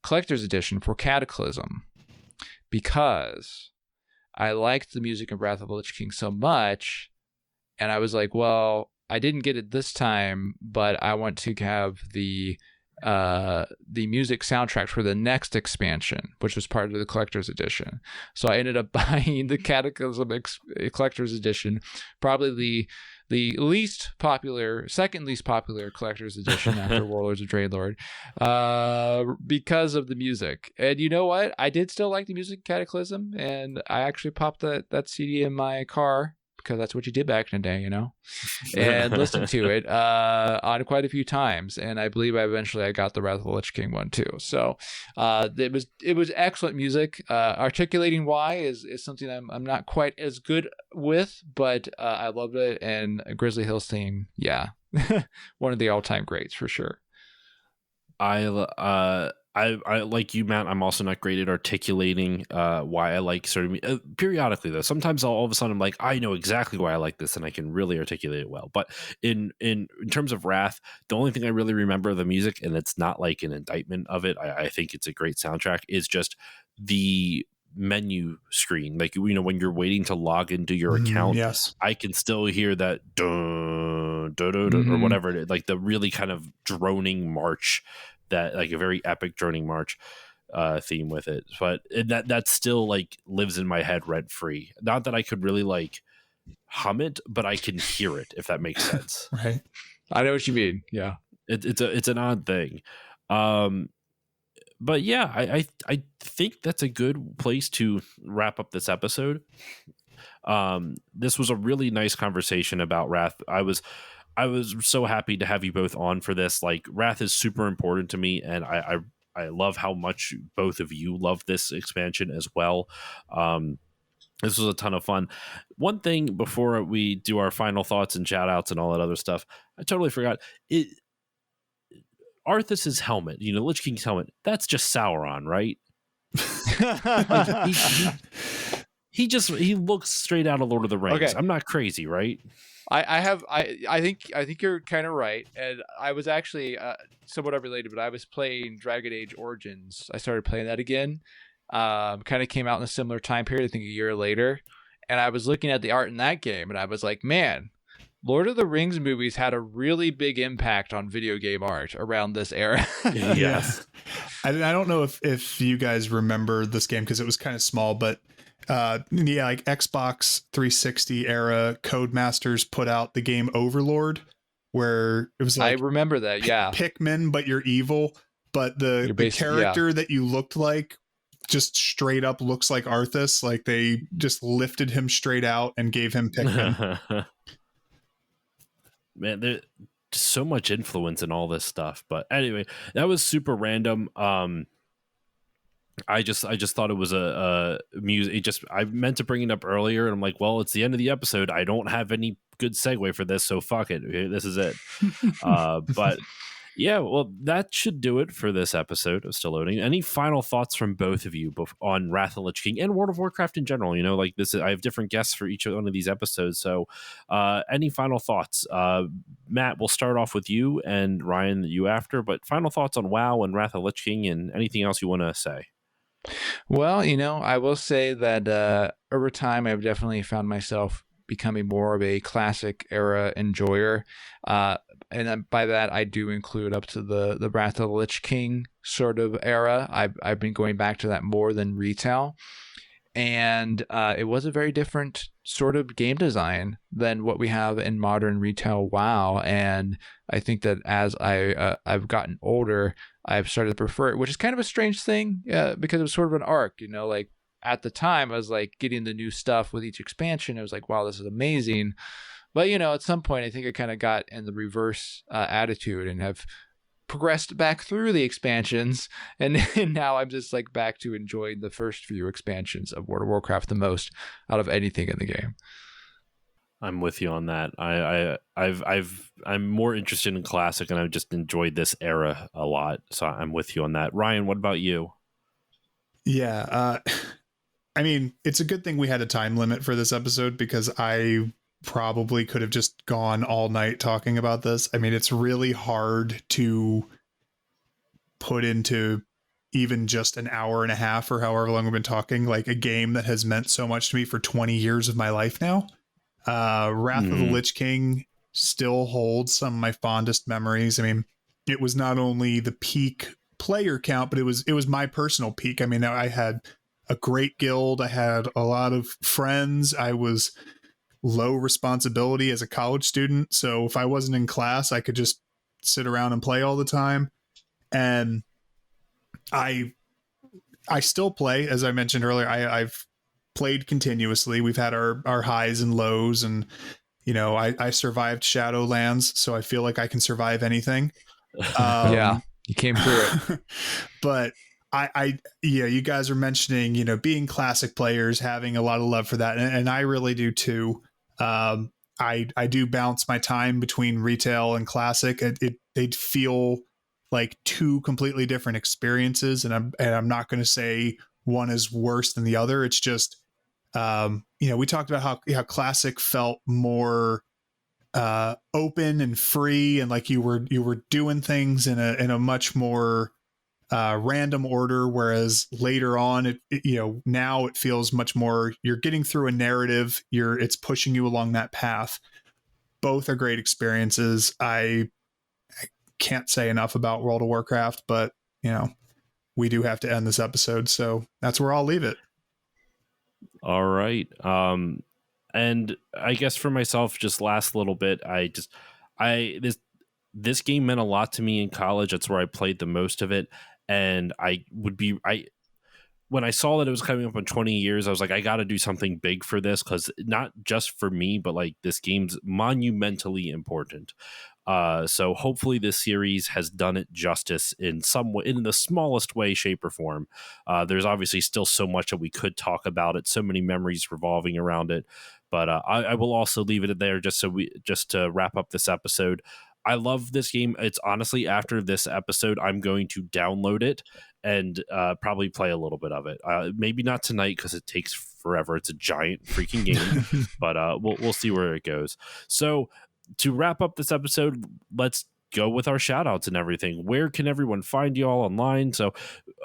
collector's edition for Cataclysm because I liked the music of Wrath of the Lich King so much, and I was like, well, I didn't get it this time, but I want to have the the music soundtracks for the next expansion, which was part of the collector's edition. So I ended up buying the Cataclysm collector's edition, probably the least popular, second least popular collector's edition after Warlords of Draenlord, because of the music. And you know what? I did still like the music of Cataclysm, and I actually popped that CD in my car, because that's what you did back in the day, and listened to it on quite a few times. And I believe I got the Wrath of the Lich King one too. So it was excellent music. Articulating why is something I'm not quite as good with, but I loved it. And Grizzly Hills theme, yeah, one of the all-time greats for sure. I like you, Matt. I'm also not great at articulating why I like certain periodically though. Sometimes all of a sudden I'm like, I know exactly why I like this, and I can really articulate it well. But in terms of Wrath, the only thing I really remember of the music, and it's not like an indictment of it, I think it's a great soundtrack, is just the menu screen. Like, when you're waiting to log into your account, yes, I can still hear that dun, dun, dun, dun, or whatever it is, like the really kind of droning march, that like a very epic droning march theme with it. But that still like lives in my head rent free. Not that I could really like hum it, but I can hear it, if that makes sense. Right. I know what you mean. Yeah. It's an odd thing. But yeah, I think that's a good place to wrap up this episode. This was a really nice conversation about Wrath. I was so happy to have you both on for this. Like, Wrath is super important to me, and I love how much both of you love this expansion as well. This was a ton of fun. One thing before we do our final thoughts and shout outs and all that other stuff, I totally forgot. Arthas's helmet, Lich King's helmet, that's just Sauron, right? Like, he looks straight out of Lord of the Rings. Okay. I'm not crazy, right? I think you're kind of right. And I was actually somewhat unrelated, but I was playing Dragon Age Origins. I started playing that again. Kind of came out in a similar time period, I think a year later. And I was looking at the art in that game, and I was like, man, Lord of the Rings movies had a really big impact on video game art around this era. Yes. I don't know if you guys remember this game, because it was kind of small, but like Xbox 360 era Codemasters put out the game Overlord, where it was like, I remember that, yeah, Pikmin, but you're evil, but the character that you looked like just straight up looks like Arthas. Like, they just lifted him straight out and gave him Pikmin. Man, there's so much influence in all this stuff. But anyway, that was super random. I just thought it was a music. I meant to bring it up earlier, and I'm like, well, it's the end of the episode. I don't have any good segue for this, so fuck it. This is it. But yeah, well, that should do it for this episode of Still Loading. Any final thoughts from both of you on Wrath of the Lich King and World of Warcraft in general? Like this, I have different guests for each one of these episodes. So, any final thoughts? Matt, we'll start off with you, and Ryan, you after. But final thoughts on WoW and Wrath of the Lich King, and anything else you want to say? Well, I will say that over time, I've definitely found myself becoming more of a classic era enjoyer. And by that, I do include up to the Wrath of the Lich King sort of era. I've been going back to that more than retail. And it was a very different sort of game design than what we have in modern retail WoW. And I think that as I've gotten older, I've started to prefer it, which is kind of a strange thing because it was sort of an arc, like at the time I was like getting the new stuff with each expansion. I was like, wow, this is amazing. But, at some point, I think I kind of got in the reverse attitude and have progressed back through the expansions. And now I'm just like back to enjoying the first few expansions of World of Warcraft the most out of anything in the game. I'm with you on that. I'm more interested in classic, and I've just enjoyed this era a lot. So I'm with you on that. Ryan, what about you? Yeah. I mean, it's a good thing we had a time limit for this episode, because I probably could have just gone all night talking about this. I mean, it's really hard to put into even just an hour and a half or however long we've been talking, like a game that has meant so much to me for 20 years of my life now. Wrath of the Lich King still holds some of my fondest memories. I mean, it was not only the peak player count, but it was my personal peak. I mean, I had a great guild. I had a lot of friends. I was low responsibility as a college student. So if I wasn't in class, I could just sit around and play all the time. And I still play, as I mentioned earlier. I've played continuously. We've had our highs and lows, and I survived Shadowlands, so I feel like I can survive anything. Yeah, you came through it. But you guys are mentioning, being classic players, having a lot of love for that, and I really do too. I do bounce my time between retail and classic. They'd feel like two completely different experiences, and I'm not going to say one is worse than the other. It's just, we talked about how classic felt more open and free, and like you were doing things in a much more random order, whereas later on now it feels much more you're getting through a narrative, it's pushing you along that path. Both are great experiences. I can't say enough about World of Warcraft, but we do have to end this episode, so that's where I'll leave it. All right. And I guess for myself, just last little bit, this game meant a lot to me in college. That's where I played the most of it. And when I saw that it was coming up in 20 years, I was like, I got to do something big for this, because not just for me, but like this game's monumentally important. So hopefully this series has done it justice in some way, in the smallest way, shape, or form. There's obviously still so much that we could talk about it, so many memories revolving around it. But I will also leave it there just to wrap up this episode. I love this game. It's honestly, after this episode, I'm going to download it and probably play a little bit of it. Maybe not tonight, because it takes forever. It's a giant freaking game, but we'll see where it goes. So to wrap up this episode, let's go with our shout outs and everything. Where can everyone find you all online? So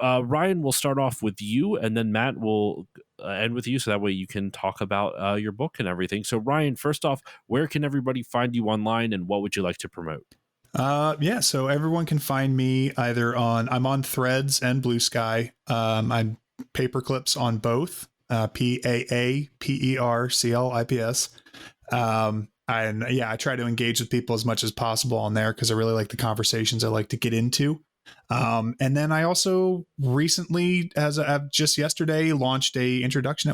Ryan, will start off with you, and then Matt will end with you, so that way you can talk about your book and everything. So Ryan, first off, where can everybody find you online, and what would you like to promote? So everyone can find me either I'm on Threads and Blue Sky. I'm Paperclips on both, PAAPERCLIPS. I try to engage with people as much as possible on there, because I really like the conversations I like to get into. And then I also recently, as of just yesterday, launched a introduction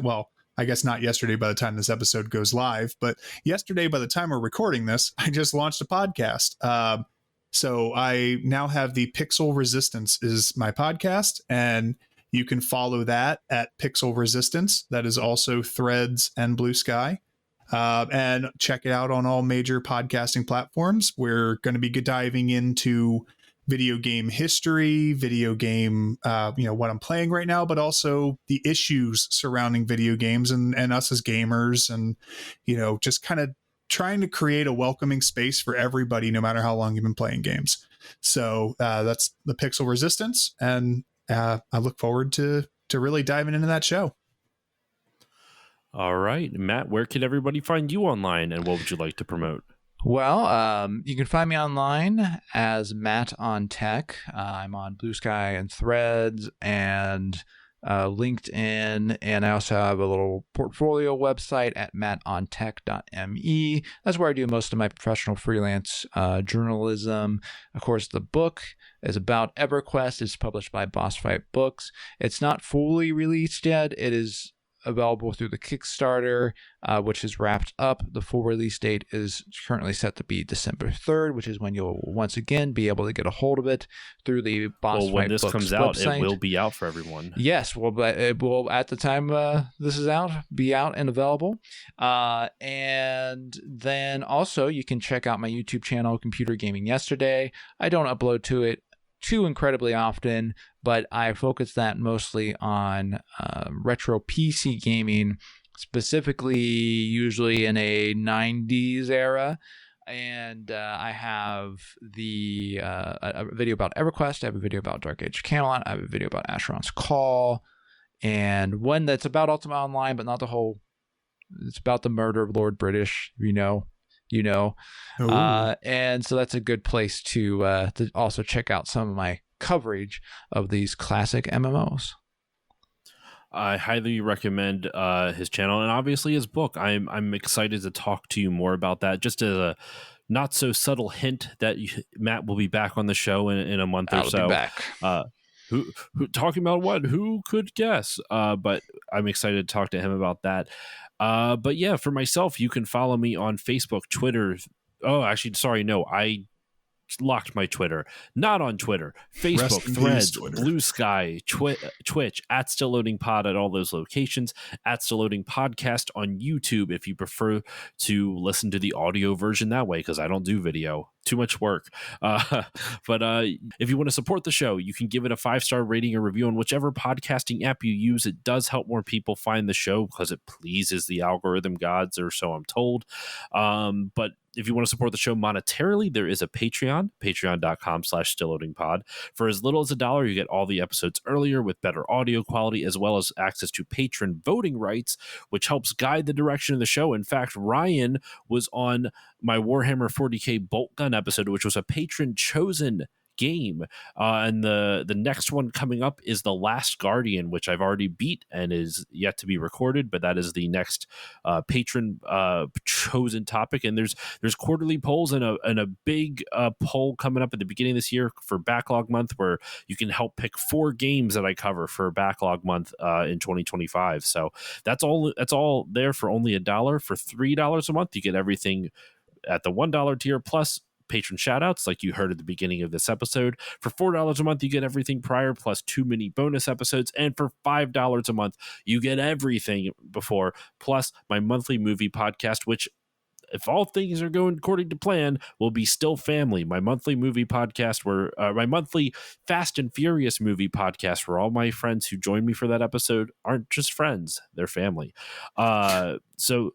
I guess not yesterday by the time this episode goes live, but yesterday by the time we're recording this, I just launched a podcast. So I now have the Pixel Resistance is my podcast, and you can follow that at Pixel Resistance. That is also Threads and Blue Sky. And check it out on all major podcasting platforms. We're going to be diving into video game history, video game, what I'm playing right now, but also the issues surrounding video games and us as gamers, and, just kind of trying to create a welcoming space for everybody, no matter how long you've been playing games. So that's the Pixel Resistance. And I look forward to really diving into that show. All right, Matt, where can everybody find you online, and what would you like to promote? Well, you can find me online as Matt on Tech. I'm on Blue Sky and Threads and LinkedIn, and I also have a little portfolio website at mattontech.me. That's where I do most of my professional freelance journalism. Of course, the book is about EverQuest. It's published by Boss Fight Books. It's not fully released yet. It is available through the Kickstarter, which is wrapped up. The full release date is currently set to be December 3rd, which is when you'll once again be able to get a hold of it through the Boss Fight Books website. When this comes out, it will be out for everyone. Yes, it will, at the time this is out, be out and available. And then also you can check out my YouTube channel, Computer Gaming Yesterday. I don't upload to it too incredibly often, but I focus that mostly on retro PC gaming, specifically usually in a 90s era. And I have a video about EverQuest, I have a video about Dark Age of Camelot, I have a video about Asheron's Call, and one that's about Ultima Online, but not the whole. It's about the murder of Lord British, Ooh. And so that's a good place to also check out some of my coverage of these classic MMOs. I highly recommend his channel and obviously his book. I'm excited to talk to you more about that. Just as a not so subtle hint that Matt will be back on the show in a month or so. I'll be back. Who talking about what? Who could guess? But I'm excited to talk to him about that. But yeah, for myself, you can follow me on Facebook, Twitter. Oh, actually, sorry, no, I locked my Twitter. Not on Twitter, Facebook, Threads, Twitter. Blue Sky, Twitch, at Still Loading Pod at all those locations, at Still Loading Podcast on YouTube if you prefer to listen to the audio version that way, because I don't do video. Too much work. But if you want to support the show, you can give it a 5-star rating or review on whichever podcasting app you use. It does help more people find the show because it pleases the algorithm gods, or so I'm told. But if you want to support the show monetarily, there is a Patreon, patreon.com/stillloadingpod. For as little as $1, you get all the episodes earlier with better audio quality, as well as access to patron voting rights, which helps guide the direction of the show. In fact, Ryan was on my Warhammer 40k Bolt Gun episode, which was a patron chosen game, and the next one coming up is The Last Guardian, which I've already beat and is yet to be recorded, but that is the next patron chosen topic. And there's quarterly polls and a big poll coming up at the beginning of this year for backlog month, where you can help pick 4 games that I cover for backlog month in 2025. So that's all there for only $1. For $3 a month, you get everything at the $1 tier plus patron shoutouts like you heard at the beginning of this episode. For $4 a month, you get everything prior plus 2 mini bonus episodes, and for $5 a month, you get everything before plus my monthly movie podcast, which, if all things are going according to plan, will be Still Family, my monthly movie podcast, where my monthly Fast and Furious movie podcast, where all my friends who join me for that episode aren't just friends, they're family. So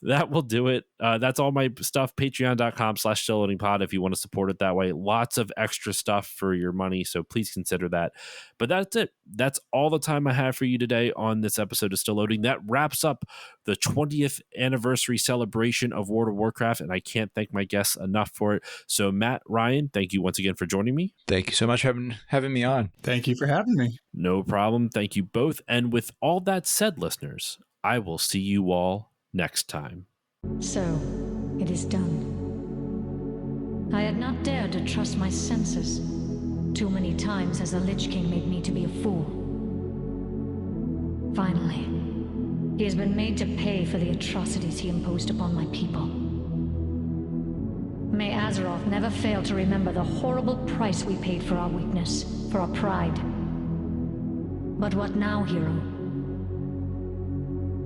that will do it. That's all my stuff. Patreon.com/stillloadingpod if you want to support it that way. Lots of extra stuff for your money, so please consider that. But that's it. That's all the time I have for you today on this episode of Still Loading. That wraps up the 20th anniversary celebration of World of Warcraft, and I can't thank my guests enough for it. So Matt, Ryan, thank you once again for joining me. Thank you so much for having me on. Thank you for having me. No problem. Thank you both. And with all that said, listeners, I will see you all next time. So, it is done. I had not dared to trust my senses. Too many times has the Lich King made me to be a fool. Finally, he has been made to pay for the atrocities he imposed upon my people. May Azeroth never fail to remember the horrible price we paid for our weakness, for our pride. But what now, hero?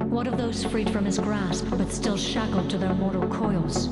What of those freed from his grasp, but still shackled to their mortal coils?